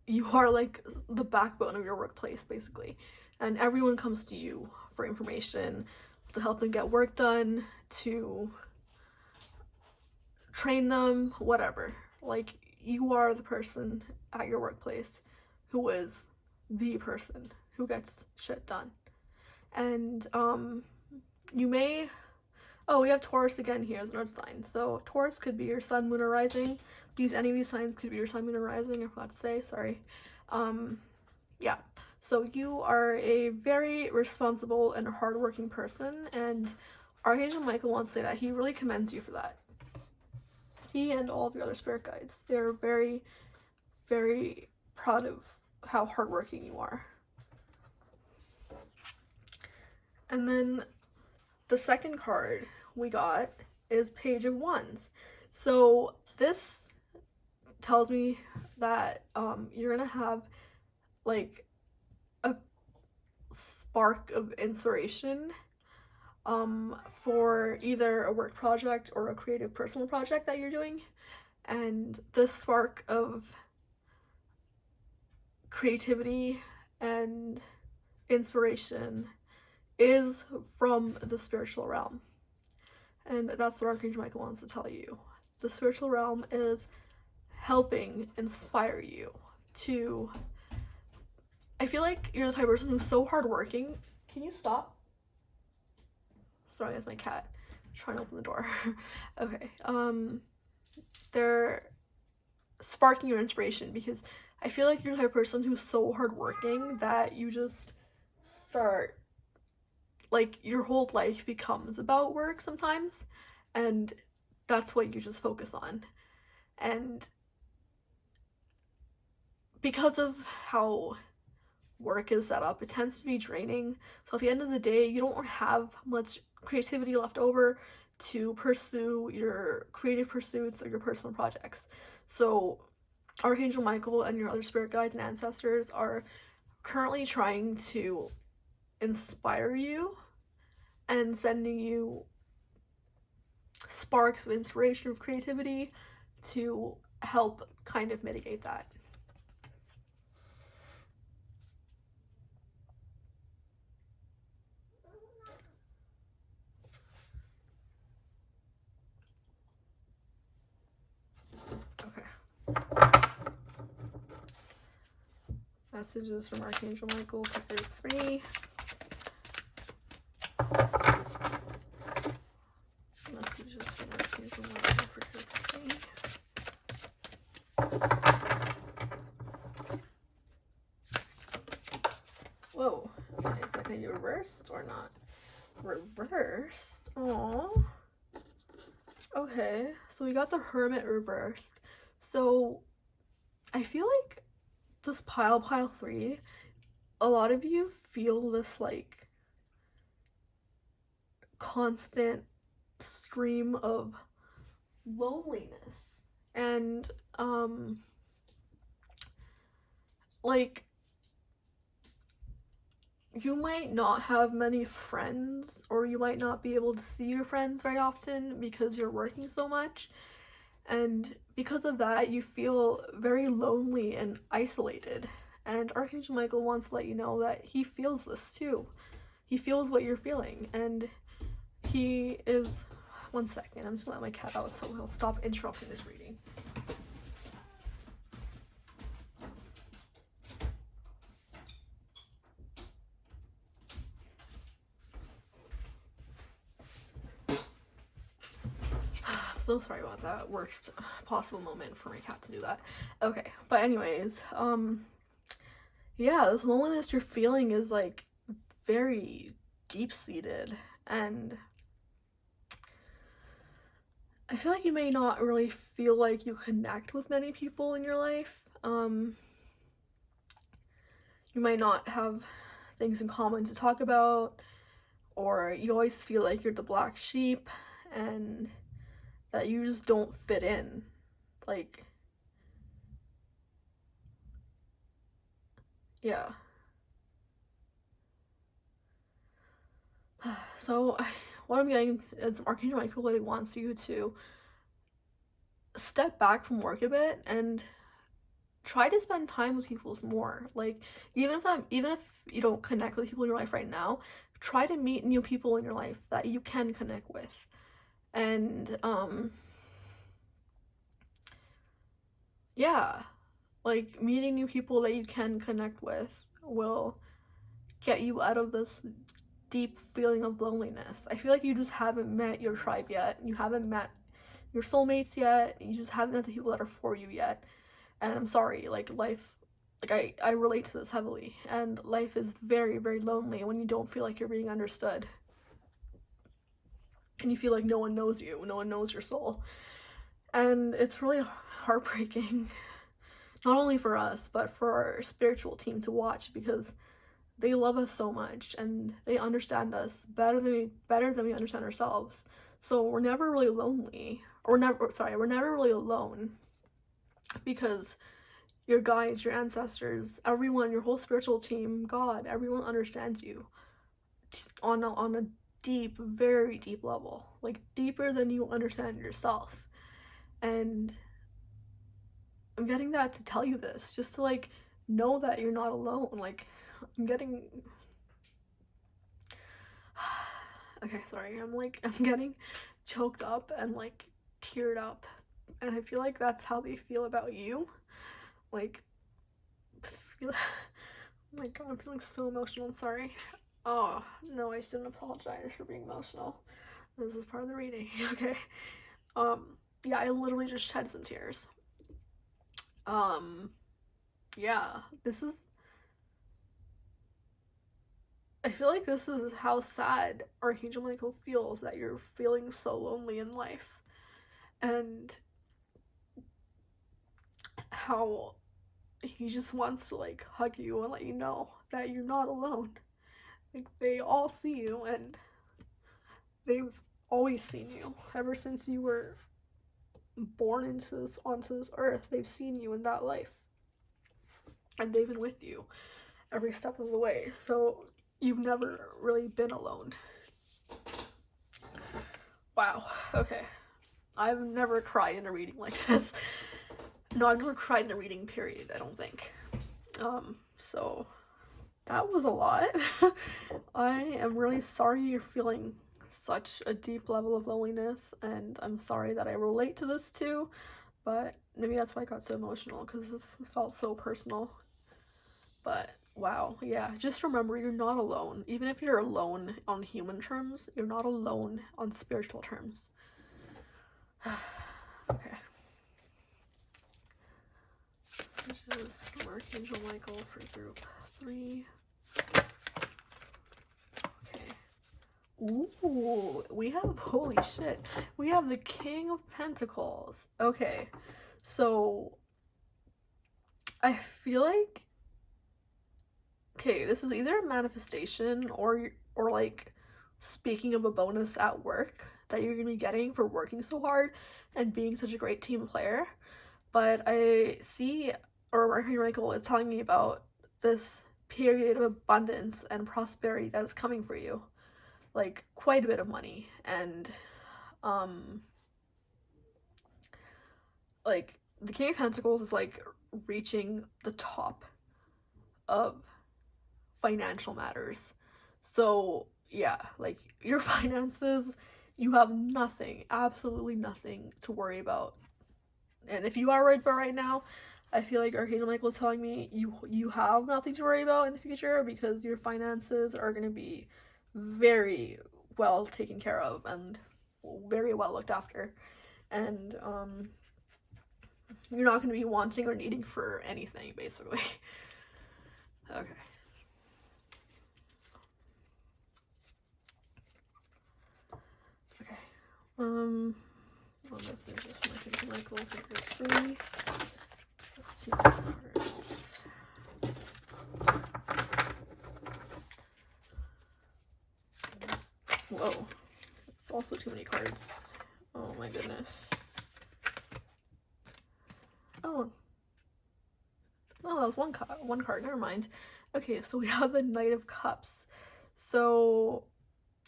you are like the backbone of your workplace, basically. And everyone comes to you for information, to help them get work done, to train them, whatever. Like, you are the person at your workplace who is the person who gets shit done. And you may, oh, we have Taurus again here as another sign. So Taurus could be your sun, moon, or rising. Any of these signs could be your sun, moon, or rising. I forgot to say, sorry. Yeah. So you are a very responsible and hardworking person, and Archangel Michael wants to say that he really commends you for that. He and all of your other spirit guides, they're very, very proud of how hardworking you are. And then the second card we got is Page of Wands. So this tells me that you're gonna have like a spark of inspiration for either a work project or a creative personal project that you're doing. And this spark of creativity and inspiration is from the spiritual realm. And that's what Archangel Michael wants to tell you. The spiritual realm is helping inspire you to... I feel like you're the type of person who's so hardworking. Can you stop? Sorry, that's my cat. I'm trying to open the door. Okay. sparking your inspiration, because I feel like you're the type of person who's so hardworking that you just start, like, your whole life becomes about work sometimes, and that's what you just focus on. And because of how work is set up, it tends to be draining. So at the end of the day, you don't have much creativity left over to pursue your creative pursuits or your personal projects. So Archangel Michael and your other spirit guides and ancestors are currently trying to inspire you and sending you sparks of inspiration, of creativity, to help kind of mitigate that. Okay. Messages from Archangel Michael for group 3. Messages from Archangel Michael for group 3. Whoa. Okay, is that going to be reversed or not? Reversed? Aww. Okay, so we got the Hermit reversed. So I feel like this pile 3, a lot of you feel this like constant stream of loneliness, and like, you might not have many friends, or you might not be able to see your friends very often because you're working so much, and because of that you feel very lonely and isolated. And Archangel Michael wants to let you know that he feels this too. He feels what you're feeling, and he is... One second, I'm just gonna let my cat out so he'll stop interrupting this reading. So sorry about that. Worst possible moment for my cat to do that. Okay, but anyways, yeah, this loneliness you're feeling is like very deep-seated, and I feel like you may not really feel like you connect with many people in your life. You might not have things in common to talk about, or you always feel like you're the black sheep and that you just don't fit in. Like, yeah. So what I'm getting is Archangel Michael really wants you to step back from work a bit and try to spend time with people more. Like, even if you don't connect with people in your life right now, try to meet new people in your life that you can connect with. And yeah, like, meeting new people that you can connect with will get you out of this deep feeling of loneliness. I feel like you just haven't met your tribe yet. You haven't met your soulmates yet. You just haven't met the people that are for you yet. And I'm sorry, like, life, like, I relate to this heavily, and life is very, very lonely when you don't feel like you're being understood. And you feel like no one knows you, no one knows your soul. And it's really heartbreaking, not only for us, but for our spiritual team to watch, because they love us so much and they understand us better than we understand ourselves. So we're never really lonely, or we're never really alone, because your guides, your ancestors, everyone, your whole spiritual team, God, everyone understands you on a deep, very deep level, like deeper than you understand yourself. And I'm getting that to tell you this, just to like know that you're not alone. Like, I'm getting okay, sorry, I'm getting choked up and like teared up, and I feel like that's how they feel about you. Like, oh my god, I'm feeling so emotional. I'm sorry. Oh no, I shouldn't apologize for being emotional. This is part of the reading. Okay. Yeah, I literally just shed some tears. Yeah, I feel like this is how sad Archangel Michael feels, that you're feeling so lonely in life, and how he just wants to like hug you and let you know that you're not alone. Like, they all see you, and they've always seen you ever since you were born onto this earth. They've seen you in that life, and they've been with you every step of the way. So you've never really been alone. Wow. Okay. I've never cried in a reading like this. No, I've never cried in a reading, period, I don't think. So that was a lot. I am really sorry you're feeling such a deep level of loneliness, and I'm sorry that I relate to this too, but maybe that's why I got so emotional, because this felt so personal. But wow, yeah, just remember, you're not alone. Even if you're alone on human terms, you're not alone on spiritual terms. Okay. Messages from Archangel Michael for group 3. Ooh, we have, holy shit, we have the King of Pentacles. Okay, so I feel like, okay, this is either a manifestation or like speaking of a bonus at work that you're gonna be getting for working so hard and being such a great team player. But I see, or Archangel Michael is telling me about this period of abundance and prosperity that is coming for you, like quite a bit of money, and like the King of Pentacles is like reaching the top of financial matters. So yeah, like your finances, you have nothing, absolutely nothing to worry about. And if you are worried about right now, I feel like Archangel Michael is telling me you have nothing to worry about in the future, because your finances are going to be very well taken care of and very well looked after, and you're not going to be wanting or needing for anything, basically. Okay. Okay. Well, this is just my Archangel Michael for group 3. Just 2 cards. Whoa. It's also too many cards. Oh my goodness. Oh, that was one card. Never mind. Okay, so we have the Knight of Cups. So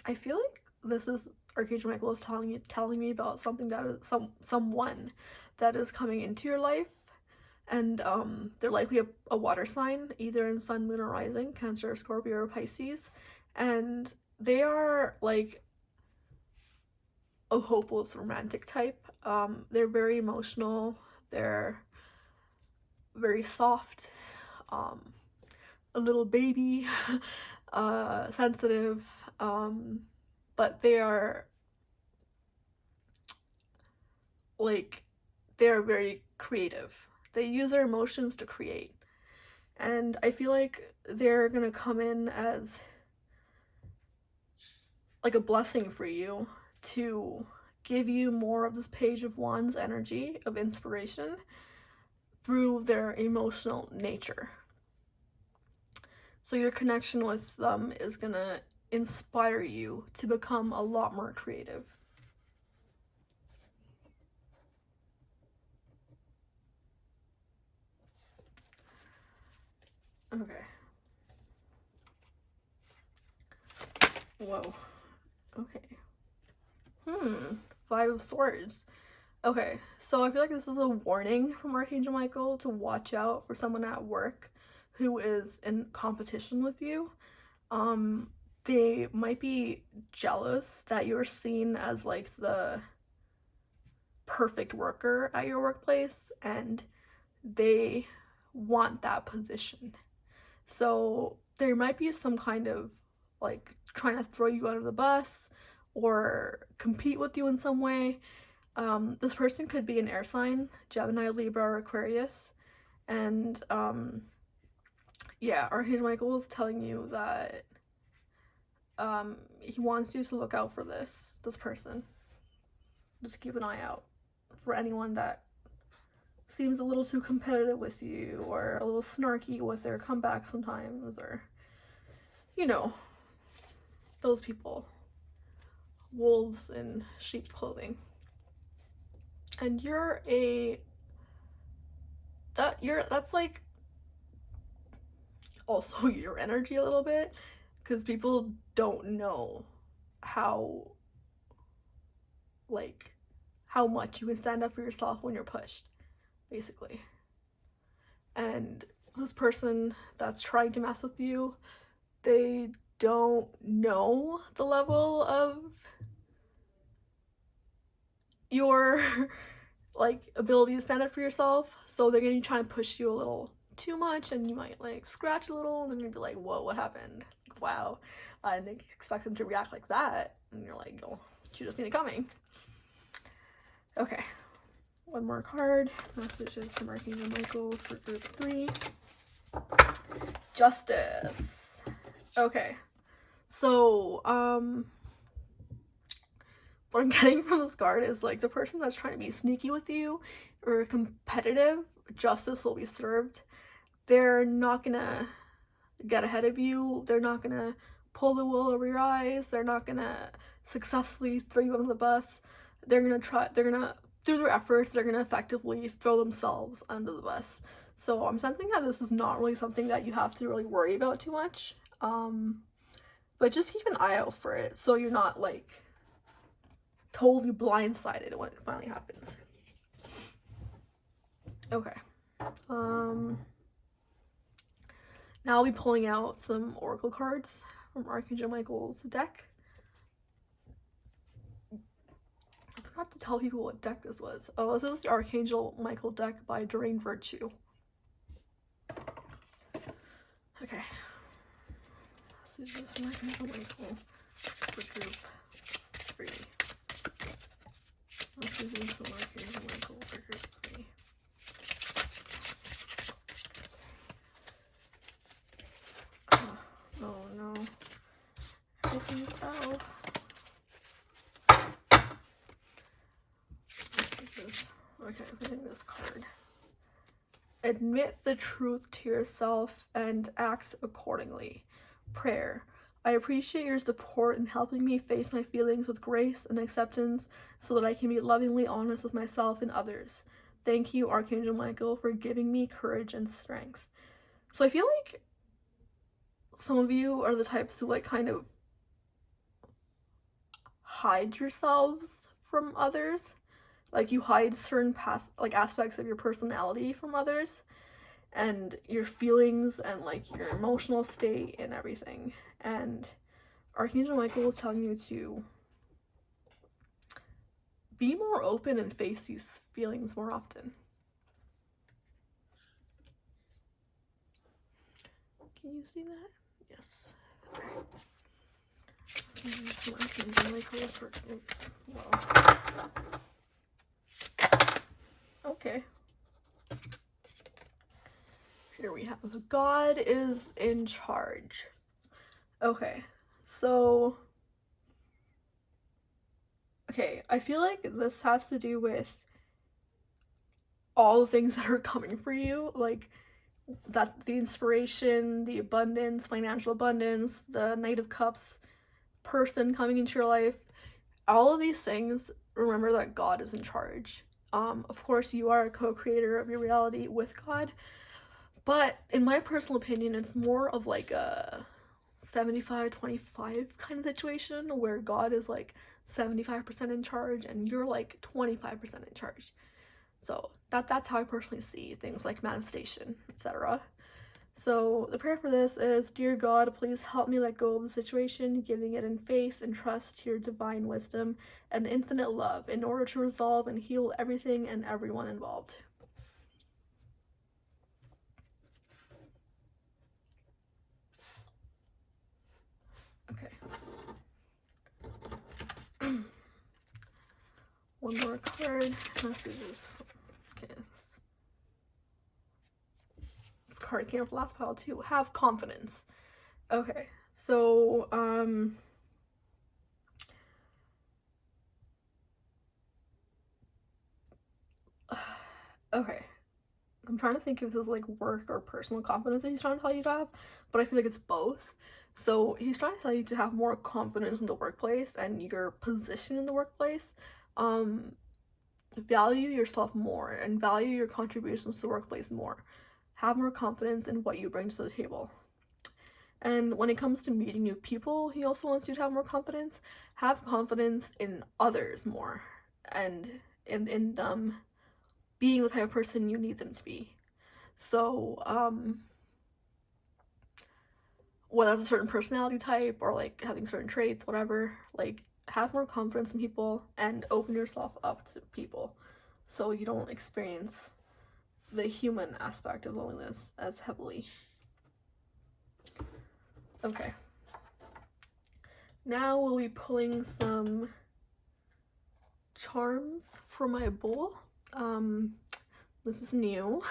I feel like this is Archangel Michael is telling me about something that is someone that is coming into your life, and they're likely a water sign, either in Sun, Moon, or Rising, Cancer, Scorpio, or Pisces, and they are like a hopeless romantic type. They're very emotional. They're very soft. A little baby, sensitive, but they are like, they're very creative. They use their emotions to create, and I feel like they're gonna come in as like a blessing for you, to give you more of this Page of Wands energy of inspiration through their emotional nature. So your connection with them is gonna inspire you to become a lot more creative. Okay. Whoa. Okay. 5 of Swords. Okay, so I feel like this is a warning from Archangel Michael to watch out for someone at work who is in competition with you. They might be jealous that you're seen as like the perfect worker at your workplace, and they want that position. So there might be some kind of like trying to throw you under the bus or compete with you in some way. This person could be an air sign, Gemini, Libra, or Aquarius, And yeah, Archangel Michael is telling you that he wants you to look out for this person. Just keep an eye out for anyone that seems a little too competitive with you, or a little snarky with their comeback sometimes, or, you know, those people. Wolves in sheep's clothing. And that's like also your energy a little bit, because people don't know how, like, how much you can stand up for yourself when you're pushed, basically. And this person that's trying to mess with you, they don't know the level of your like ability to stand up for yourself, so they're gonna try and push you a little too much, and you might like scratch a little, and they're gonna be like, whoa, what happened? Like, wow. I didn't expect them to react like that, and you're like, oh, you just seen it coming. Okay, one more card. Messages from Archangel Michael for group 3. Justice. Okay, so what I'm getting from this card is like the person that's trying to be sneaky with you or competitive, justice will be served. They're not gonna get ahead of you. They're not gonna pull the wool over your eyes. They're not gonna successfully throw you under the bus. Through their efforts, they're gonna effectively throw themselves under the bus. So I'm sensing that this is not really something that you have to really worry about too much. But just keep an eye out for it, so you're not like totally blindsided when it finally happens. Okay. Now I'll be pulling out some oracle cards from Archangel Michael's deck. I forgot to tell people what deck this was. Oh, this is the Archangel Michael deck by Doreen Virtue. Okay. Messages from Archangel Michael for group 3. Messages from Archangel Michael for group 3. Oh no. Everything's out. Okay, I'm getting this card. Admit the truth to yourself and act accordingly. Prayer. I appreciate your support in helping me face my feelings with grace and acceptance so that I can be lovingly honest with myself and others. Thank you, Archangel Michael, for giving me courage and strength. So I feel like some of you are the types who like kind of hide yourselves from others. Like you hide certain aspects of your personality from others, and your feelings and like your emotional state and everything. And Archangel Michael is telling you to be more open and face these feelings more often. Can you see that? Yes. Okay. Archangel Michael for okay. Here we have God is in charge. Okay, so I feel like this has to do with all the things that are coming for you, like that the inspiration, the abundance, financial abundance, the Knight of Cups person coming into your life, all of these things, remember that God is in charge. Of course, you are a co-creator of your reality with God, but in my personal opinion, it's more of like a 75-25 kind of situation where God is like 75% in charge and you're like 25% in charge. So that's how I personally see things like manifestation, etc. So the prayer for this is, Dear God, please help me let go of the situation, giving it in faith and trust to your divine wisdom and infinite love in order to resolve and heal everything and everyone involved. Okay. One more card. Messages. Okay. card came up the last pile too. Have confidence. Okay, so okay. I'm trying to think if this is like work or personal confidence that he's trying to tell you to have, but I feel like it's both. So he's trying to tell you to have more confidence in the workplace and your position in the workplace. Value yourself more and value your contributions to the workplace more. Have more confidence in what you bring to the table. And when it comes to meeting new people, he also wants you to have more confidence. Have confidence in others more and in them being the type of person you need them to be. So, whether that's a certain personality type or like having certain traits, whatever, like have more confidence in people and open yourself up to people so you don't experience the human aspect of loneliness as heavily. Okay. Now we'll be pulling some charms for my bowl. This is new.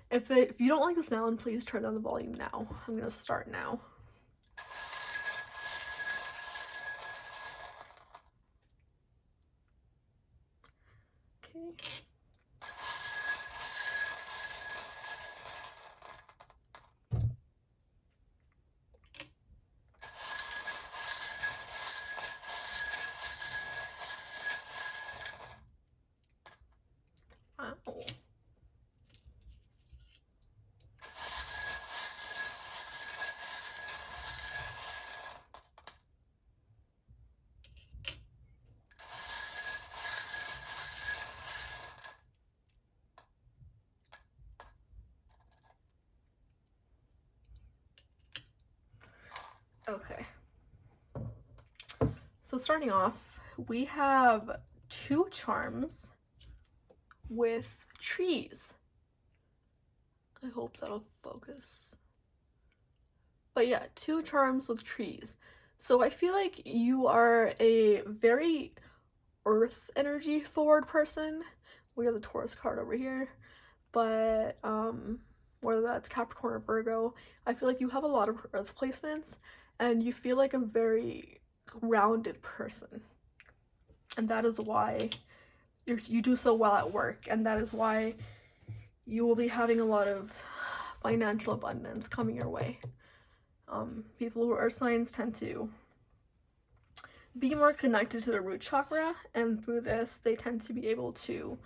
If you don't like the sound, please turn down the volume now. I'm gonna start now. Okay. Wow. Okay. So starting off, we have 2 charms with trees. I hope that'll focus. But yeah, 2 charms with trees. So I feel like you are a very earth energy forward person. We have the Taurus card over here. But whether that's Capricorn or Virgo, I feel like you have a lot of earth placements and you feel like a very grounded person. And that is why you do so well at work, and that is why you will be having a lot of financial abundance coming your way. People who are earth signs tend to be more connected to the root chakra, and through this they tend to be able to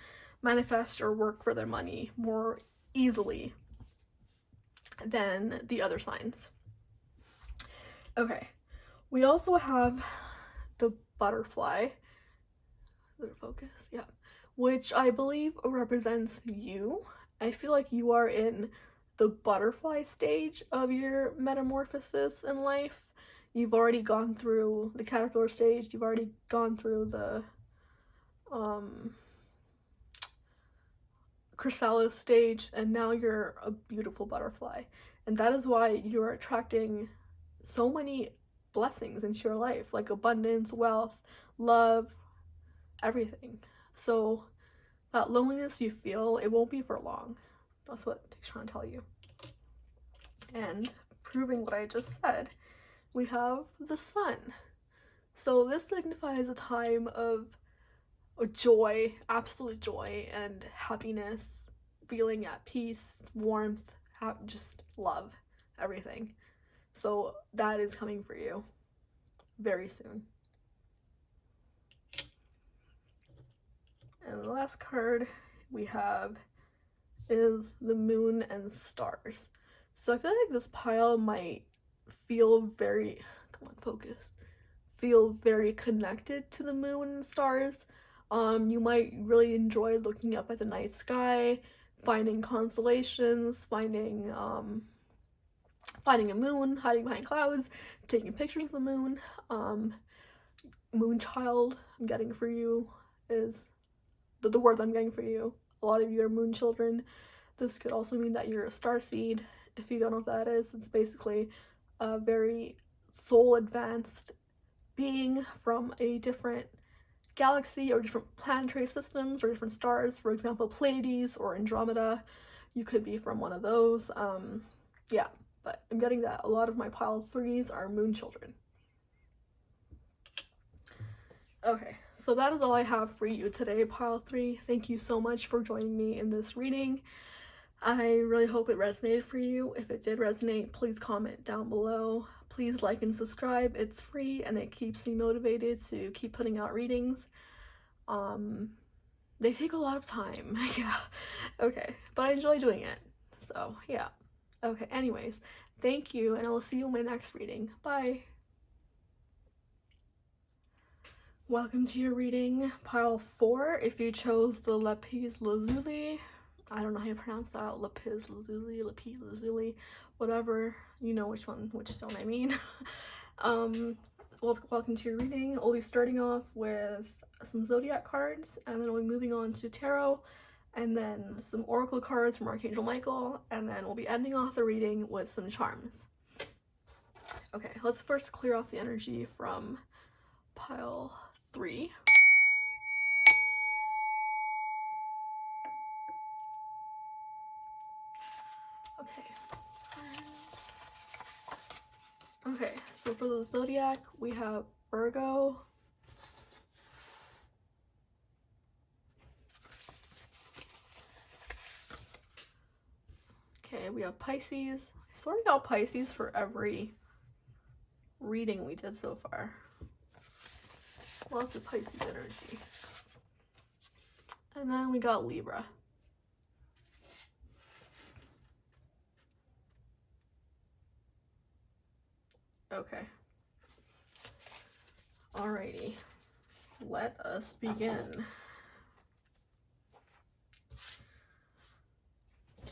manifest or work for their money more easily than the other signs. Okay, we also have the butterfly. Did it focus? Yeah. Which I believe represents you. I feel like you are in the butterfly stage of your metamorphosis in life. You've already gone through the caterpillar stage, you've already gone through the chrysalis stage, and now you're a beautiful butterfly. And that is why you're attracting so many blessings into your life, like abundance, wealth, love, everything. So that loneliness you feel, it won't be for long. That's what he's trying to tell you. And proving what I just said, we have the sun. So this signifies a time of joy, absolute joy and happiness, feeling at peace, warmth, just love, everything. So that is coming for you very soon. And the last card we have is the moon and stars. So I feel like this pile might feel very, come on, focus, feel very connected to the moon and stars. You might really enjoy looking up at the night sky, finding constellations, finding a moon, hiding behind clouds, taking pictures of the moon. Moon child, I'm getting for you, is the word I'm getting for you. A lot of you are moon children. This could also mean that you're a star seed. If you don't know what that is, it's basically a very soul advanced being from a different galaxy or different planetary systems or different stars. For example, Pleiades or Andromeda. you could be from one of those. Yeah, but I'm getting that a lot of my pile 3s are moon children. Okay, so that is all I have for you today, pile 3. Thank you so much for joining me in this reading. I really hope it resonated for you. If it did resonate, please comment down below. Please like and subscribe. It's free and it keeps me motivated to keep putting out readings. They take a lot of time. Yeah. Okay, but I enjoy doing it. So, yeah. Okay, anyways, thank you, and I will see you in my next reading. Bye! Welcome to your reading, pile 4. If you chose the lapis lazuli, I don't know how you pronounce that, lapis lazuli, whatever, you know which stone I mean. Welcome to your reading. We'll be starting off with some zodiac cards, and then we'll be moving on to tarot, and then some oracle cards from Archangel Michael, and then we'll be ending off the reading with some charms. Okay, let's first clear off the energy from pile 3. Okay, so for the zodiac, we have Virgo, okay, we have Pisces. I sort of got Pisces for every reading we did so far. Lots of Pisces energy. And then we got Libra. Okay. Alrighty. Let us begin.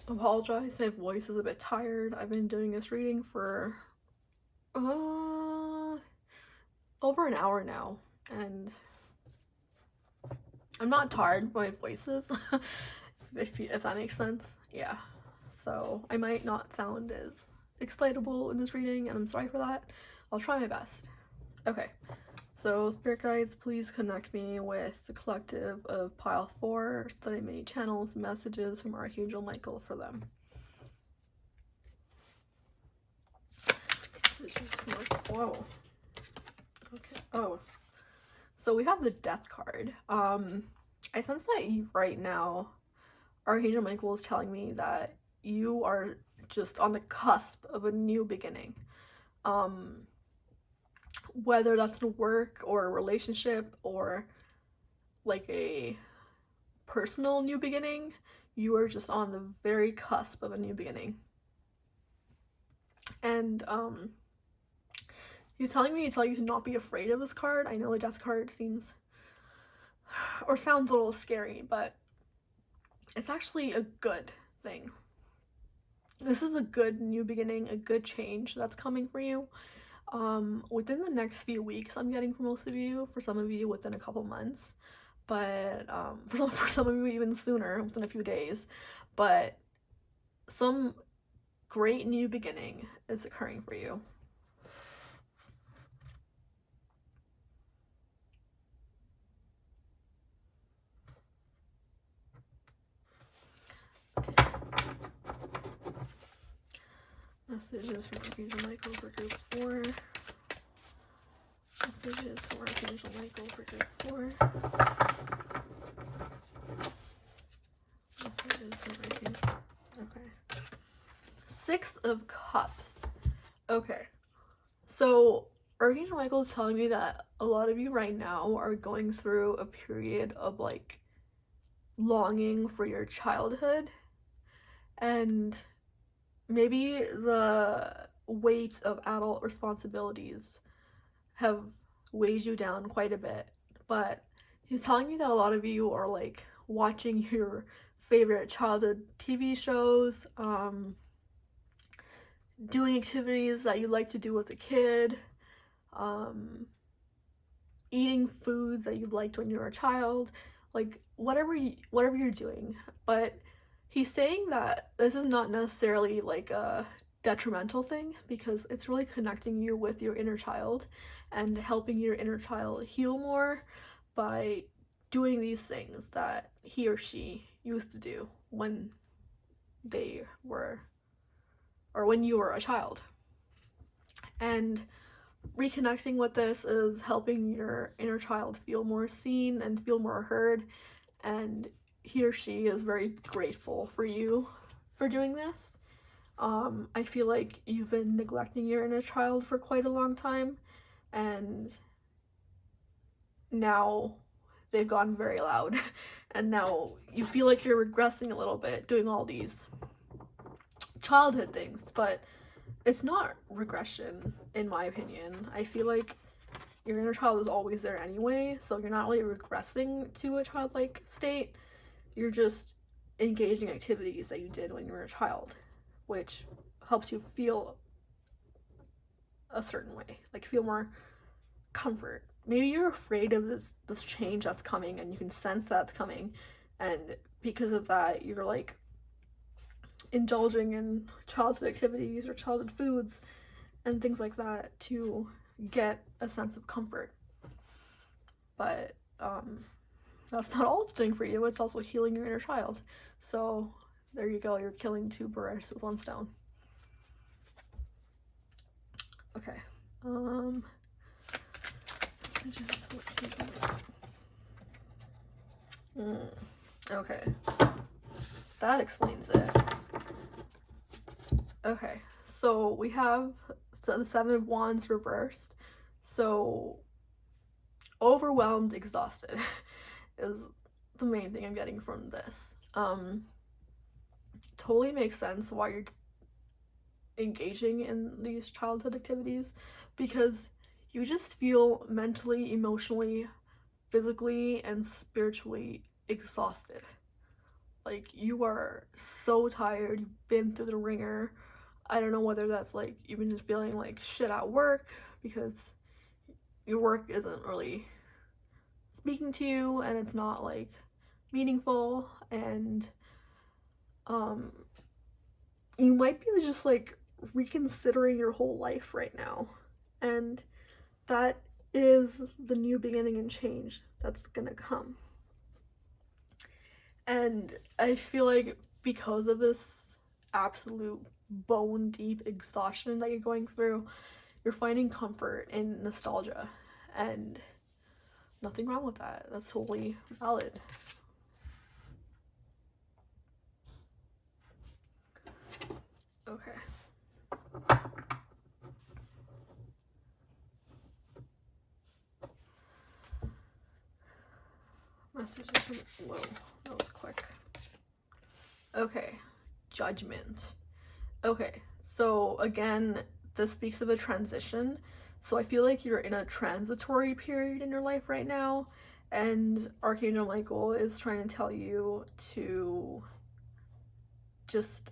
Apologize, my voice is a bit tired. I've been doing this reading for over an hour now, and I'm not tired, but my voice is, if that makes sense. Yeah, so I might not sound as excitable in this reading, and I'm sorry for that. I'll try my best. Okay, so spirit guides, please connect me with the collective of pile 4 so that I may channel some messages from Archangel Michael for them. Whoa. Okay. Oh. So we have the Death card. I sense that right now, Archangel Michael is telling me that you are just on the cusp of a new beginning. Whether that's in work or a relationship or like a personal new beginning, you are just on the very cusp of a new beginning. And he's telling me to tell you to not be afraid of this card. I know the Death card seems or sounds a little scary, but it's actually a good thing. This is a good new beginning, a good change that's coming for you. Within the next few weeks, I'm getting for most of you, for some of you within a couple months, but for some of you even sooner, within a few days, but some great new beginning is occurring for you. Messages from Archangel Michael for group 4. Messages from Archangel Michael for group 4. Messages from Archangel. Okay. 6 of Cups. Okay. So Archangel Michael is telling me that a lot of you right now are going through a period of like longing for your childhood, and maybe the weight of adult responsibilities have weighed you down quite a bit, but he's telling me that a lot of you are like watching your favorite childhood TV shows, doing activities that you like to do as a kid, eating foods that you liked when you were a child, like whatever you're doing. But he's saying that this is not necessarily like a detrimental thing, because it's really connecting you with your inner child and helping your inner child heal more by doing these things that he or she used to do when they were, or when you were a child. And reconnecting with this is helping your inner child feel more seen and feel more heard, and he or she is very grateful for you for doing this. I feel like you've been neglecting your inner child for quite a long time, and now they've gone very loud, and now you feel like you're regressing a little bit, doing all these childhood things, but it's not regression, in my opinion. I feel like your inner child is always there anyway, so you're not really regressing to a childlike state. You're just engaging activities that you did when you were a child, which helps you feel a certain way, like feel more comfort. Maybe you're afraid of this change that's coming, and you can sense that's coming, and because of that you're like indulging in childhood activities or childhood foods and things like that to get a sense of comfort. But that's not all it's doing for you, it's also healing your inner child. So there you go, you're killing two birds with one stone. Okay. Okay. That explains it. Okay, so we have the Seven of Wands reversed. So overwhelmed, exhausted is the main thing I'm getting from this. Totally makes sense why you're engaging in these childhood activities, because you just feel mentally, emotionally, physically, and spiritually exhausted. Like, you are so tired, you've been through the ringer. I don't know whether that's like you've been just feeling like shit at work because your work isn't really speaking to you and it's not like meaningful, and you might be just like reconsidering your whole life right now, and that is the new beginning and change that's gonna come. And I feel like because of this absolute bone deep exhaustion that you're going through, you're finding comfort in nostalgia, and nothing wrong with that. That's totally valid. Okay. Messages from, whoa, that was quick. Okay, Judgment. Okay, so again, this speaks of a transition. So I feel like you're in a transitory period in your life right now, and Archangel Michael is trying to tell you to just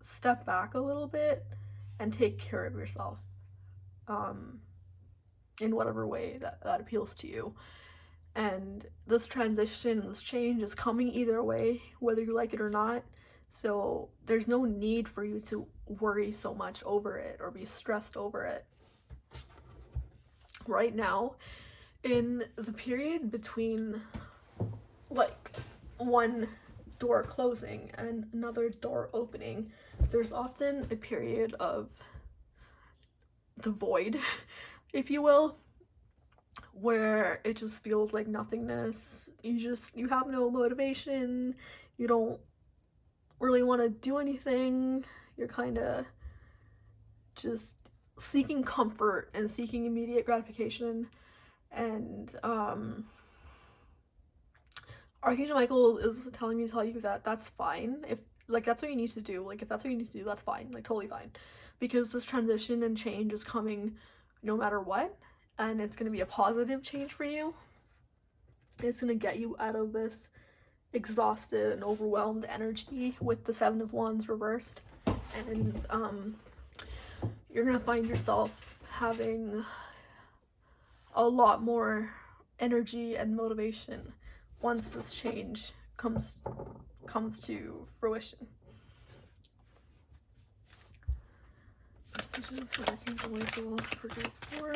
step back a little bit and take care of yourself in whatever way that appeals to you. And this transition, this change is coming either way, whether you like it or not. So there's no need for you to worry so much over it or be stressed over it. Right now, in the period between like one door closing and another door opening, there's often a period of the void, if you will, where it just feels like nothingness. You have no motivation, you don't really want to do anything, you're kind of just seeking comfort and seeking immediate gratification. And Archangel Michael is telling me to tell you that that's fine. If like that's what you need to do, like if that's what you need to do, that's fine, like totally fine, because this transition and change is coming no matter what, and it's going to be a positive change for you. It's going to get you out of this exhausted and overwhelmed energy with the Seven of Wands reversed, and you're going to find yourself having a lot more energy and motivation once this change comes to fruition. Messages for Archangel Michael for group 4.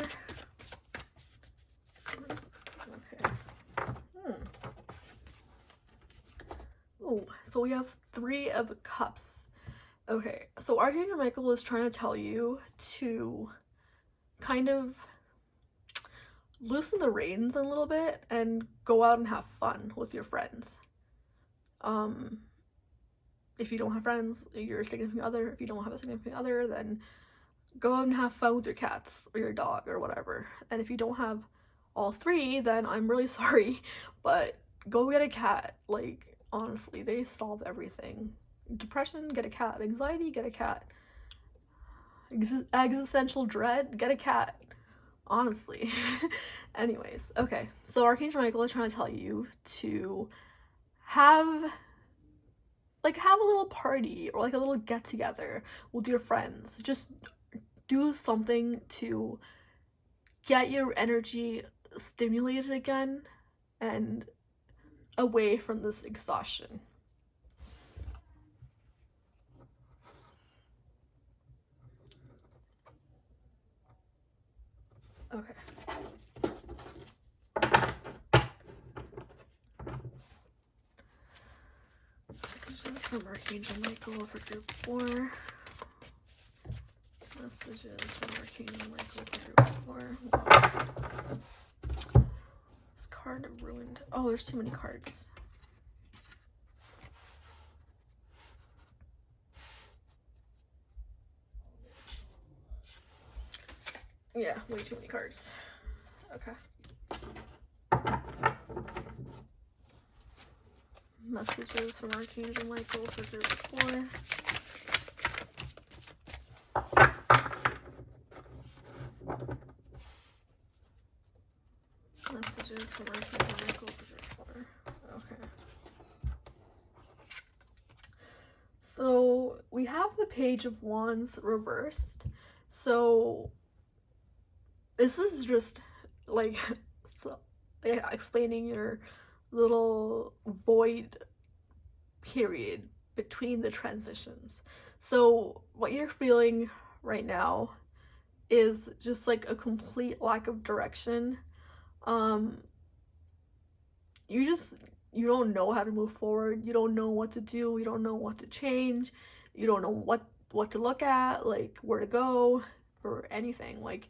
Okay. Oh, so we have Three of Cups. Okay, so Archangel Michael is trying to tell you to kind of loosen the reins a little bit and go out and have fun with your friends. If you don't have friends, your significant other, if you don't have a significant other, then go out and have fun with your cats or your dog or whatever. And if you don't have all three, then I'm really sorry, but go get a cat. Like, honestly, they solve everything. Depression, get a cat. Anxiety, get a cat. Existential dread, get a cat. Honestly. Anyways, okay. So Archangel Michael is trying to tell you to have a little party or like a little get together with your friends. Just do something to get your energy stimulated again and away from this exhaustion. Okay. Messages from Archangel Michael for group 4. Messages from Archangel Michael for group 4. This card ruined. Oh, there's too many cards. Yeah, way too many cards. Okay. Messages from Archangel Michael for group 4. Messages from Archangel Michael for group 4. Okay. So we have the Page of Wands reversed. So this is just like explaining your little void period between the transitions. So what you're feeling right now is just like a complete lack of direction. You don't know how to move forward. You don't know what to do. You don't know what to change. You don't know what to look at, like where to go or anything. Like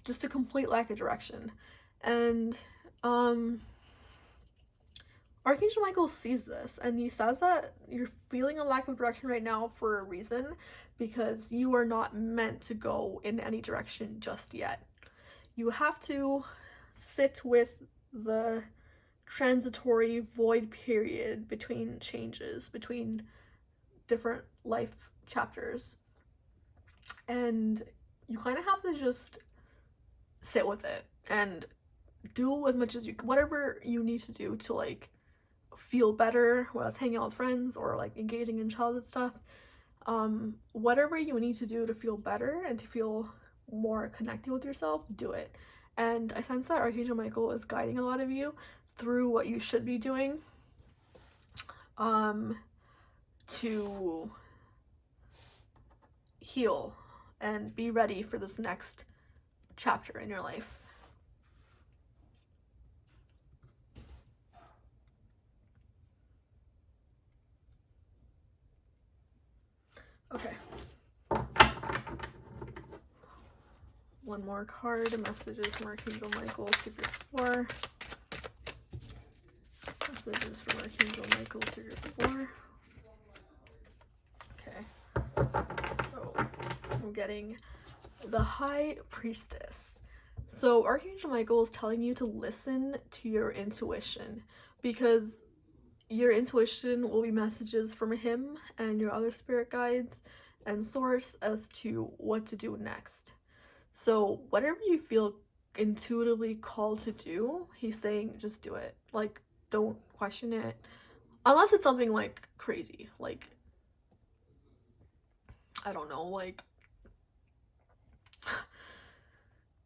just a complete lack of direction. And Archangel Michael sees this and he says that you're feeling a lack of direction right now for a reason, because you are not meant to go in any direction just yet. You have to sit with the transitory void period between changes, between different life chapters, and you kind of have to just sit with it and do as much as whatever you need to do to like feel better, whether it's hanging out with friends or like engaging in childhood stuff. Whatever you need to do to feel better and to feel more connected with yourself, do it. And I sense that Archangel Michael is guiding a lot of you through what you should be doing to heal and be ready for this next chapter in your life. Okay. One more card, messages from Archangel Michael to group 4. Messages from Archangel Michael to group 4. Okay. So we're getting the High Priestess. So Archangel Michael is telling you to listen to your intuition, because your intuition will be messages from him and your other spirit guides and source as to what to do next. So whatever you feel intuitively called to do, he's saying just do it. Like, don't question it. Unless it's something like crazy. Like, I don't know, like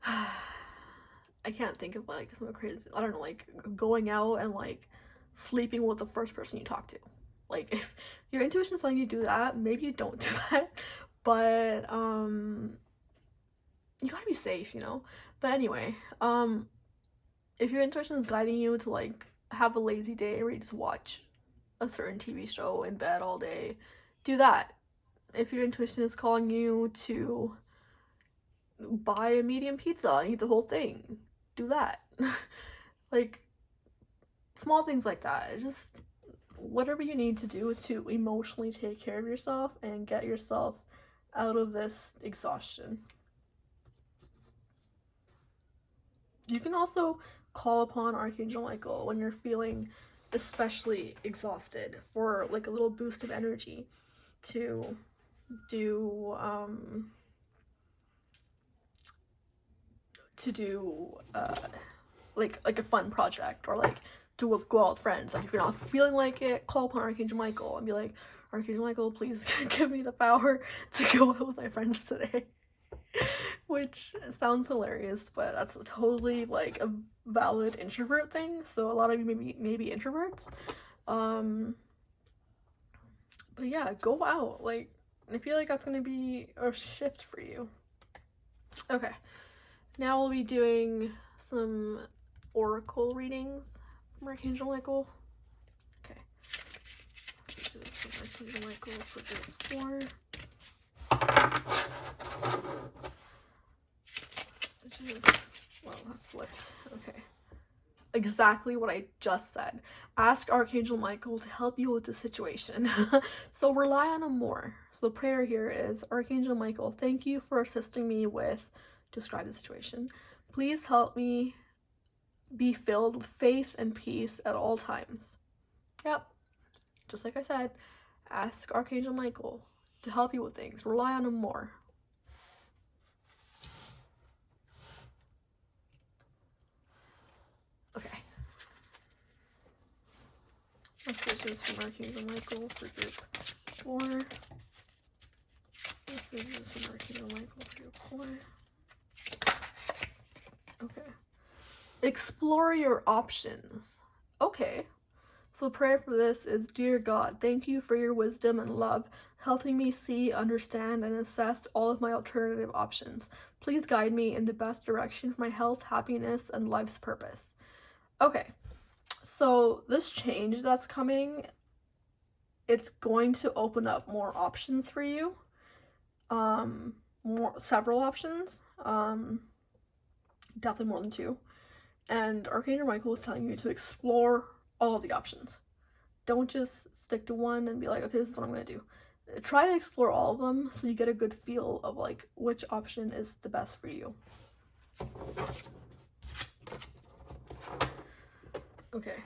I can't think of like something crazy. I don't know, like going out and like sleeping with the first person you talk to. Like, if your intuition is telling you to do that, maybe you don't do that. But you gotta be safe, you know? But anyway, if your intuition is guiding you to like have a lazy day where you just watch a certain TV show in bed all day, do that. If your intuition is calling you to buy a medium pizza and eat the whole thing, do that. Like, small things like that. Just whatever you need to do to emotionally take care of yourself and get yourself out of this exhaustion. You can also call upon Archangel Michael when you're feeling especially exhausted for like a little boost of energy to do like a fun project, or like to go out with friends. Like if you're not feeling like it, call upon Archangel Michael and be like, Archangel Michael, please give me the power to go out with my friends today. Which sounds hilarious, but that's totally like a valid introvert thing. So a lot of you maybe introverts. But yeah, go out. Like, I feel like that's gonna be a shift for you. Okay, now we'll be doing some oracle readings from Archangel Michael. Okay, let's do this from Archangel Michael for group 4. Messages. Well, that flipped. Okay. Exactly what I just said. Ask Archangel Michael to help you with the situation. So rely on him more. So the prayer here is, Archangel Michael, thank you for assisting me with describe the situation. Please help me be filled with faith and peace at all times. Yep. Just like I said, ask Archangel Michael to help you with things. Rely on him more. Okay. Messages from Archangel Michael for group 4. Messages from Archangel Michael for group 4. Okay. Explore your options. Okay. So the prayer for this is, Dear God, thank you for your wisdom and love, helping me see, understand, and assess all of my alternative options. Please guide me in the best direction for my health, happiness, and life's purpose. Okay. So this change that's coming, it's going to open up more options for you. Several options. Definitely more than 2. And Archangel Michael is telling you to explore all of the options. Don't just stick to one and be like, okay, this is what I'm gonna do. Try to explore all of them so you get a good feel of like which option is the best for you. Okay.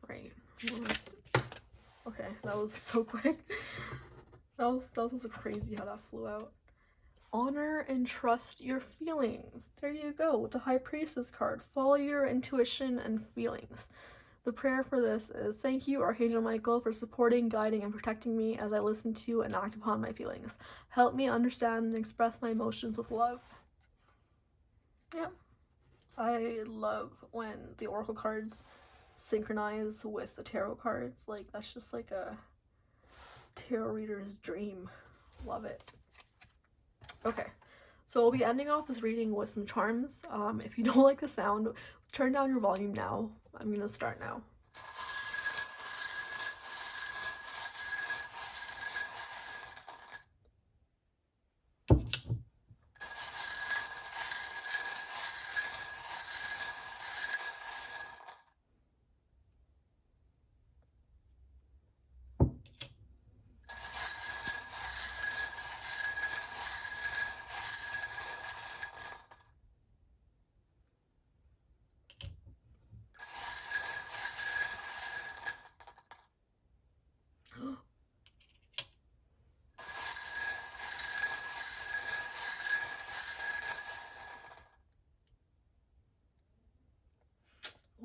Right. Okay, that was so quick. That was crazy how that flew out. Honor and trust your feelings. There you go, with the High Priestess card. Follow your intuition and feelings. The prayer for this is, thank you, Archangel Michael, for supporting, guiding, and protecting me as I listen to and act upon my feelings. Help me understand and express my emotions with love. Yeah. I love when the oracle cards synchronize with the tarot cards. Like, that's just like a tarot reader's dream. Love it. Okay, so we'll be ending off this reading with some charms. If you don't like the sound, turn down your volume now. I'm gonna start now.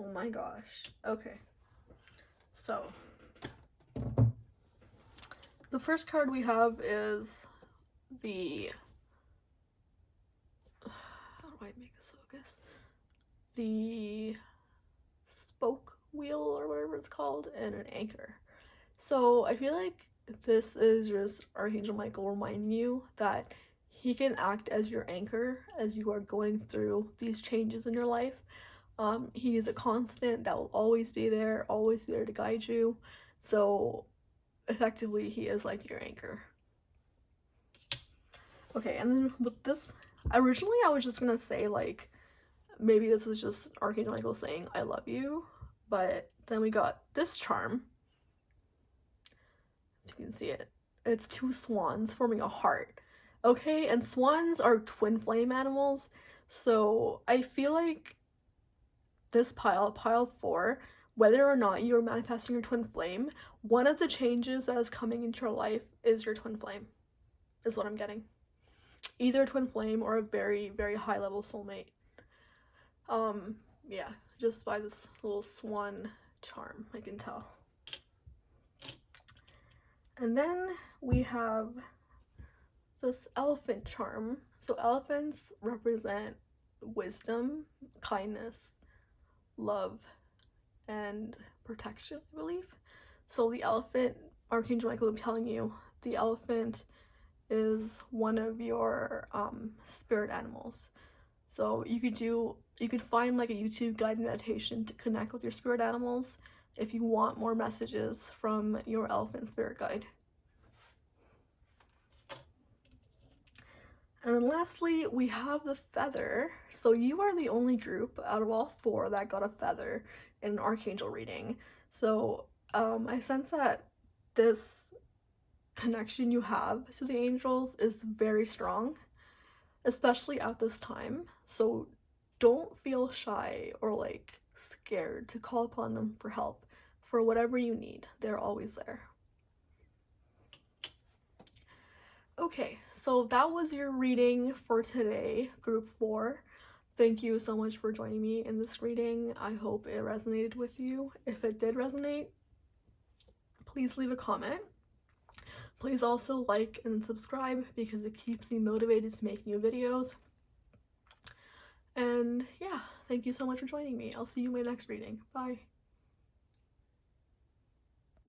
Oh my gosh. Okay. So, the first card we have is the... How do I make this focus? The spoke wheel, or whatever it's called, and an anchor. So, I feel like this is just Archangel Michael reminding you that he can act as your anchor as you are going through these changes in your life. He is a constant that will always be there to guide you. So effectively, he is like your anchor. Okay, and then with this, originally I was just gonna say like, maybe this is just Archangel Michael saying I love you, but then we got this charm. If you can see it, it's two swans forming a heart. Okay, and swans are twin flame animals, so I feel like this pile 4, whether or not you're manifesting your twin flame, one of the changes that is coming into your life is your twin flame, is what I'm getting. Either a twin flame or a very, very high level soulmate. Yeah, just by this little swan charm, I can tell. And then we have this elephant charm. So elephants represent wisdom, kindness, love, and protection, I believe. So the elephant, Archangel Michael will be telling you, the elephant is one of your spirit animals. So you could find like a YouTube guided meditation to connect with your spirit animals if you want more messages from your elephant spirit guide. And then lastly, we have the feather. So you are the only group out of all 4 that got a feather in an Archangel reading. So I sense that this connection you have to the angels is very strong, especially at this time. So don't feel shy or like scared to call upon them for help. For whatever you need, they're always there. Okay, so that was your reading for today, group 4. Thank you so much for joining me in this reading. I hope it resonated with you. If it did resonate, please leave a comment. Please also like and subscribe because it keeps me motivated to make new videos. And yeah, thank you so much for joining me. I'll see you in my next reading. Bye.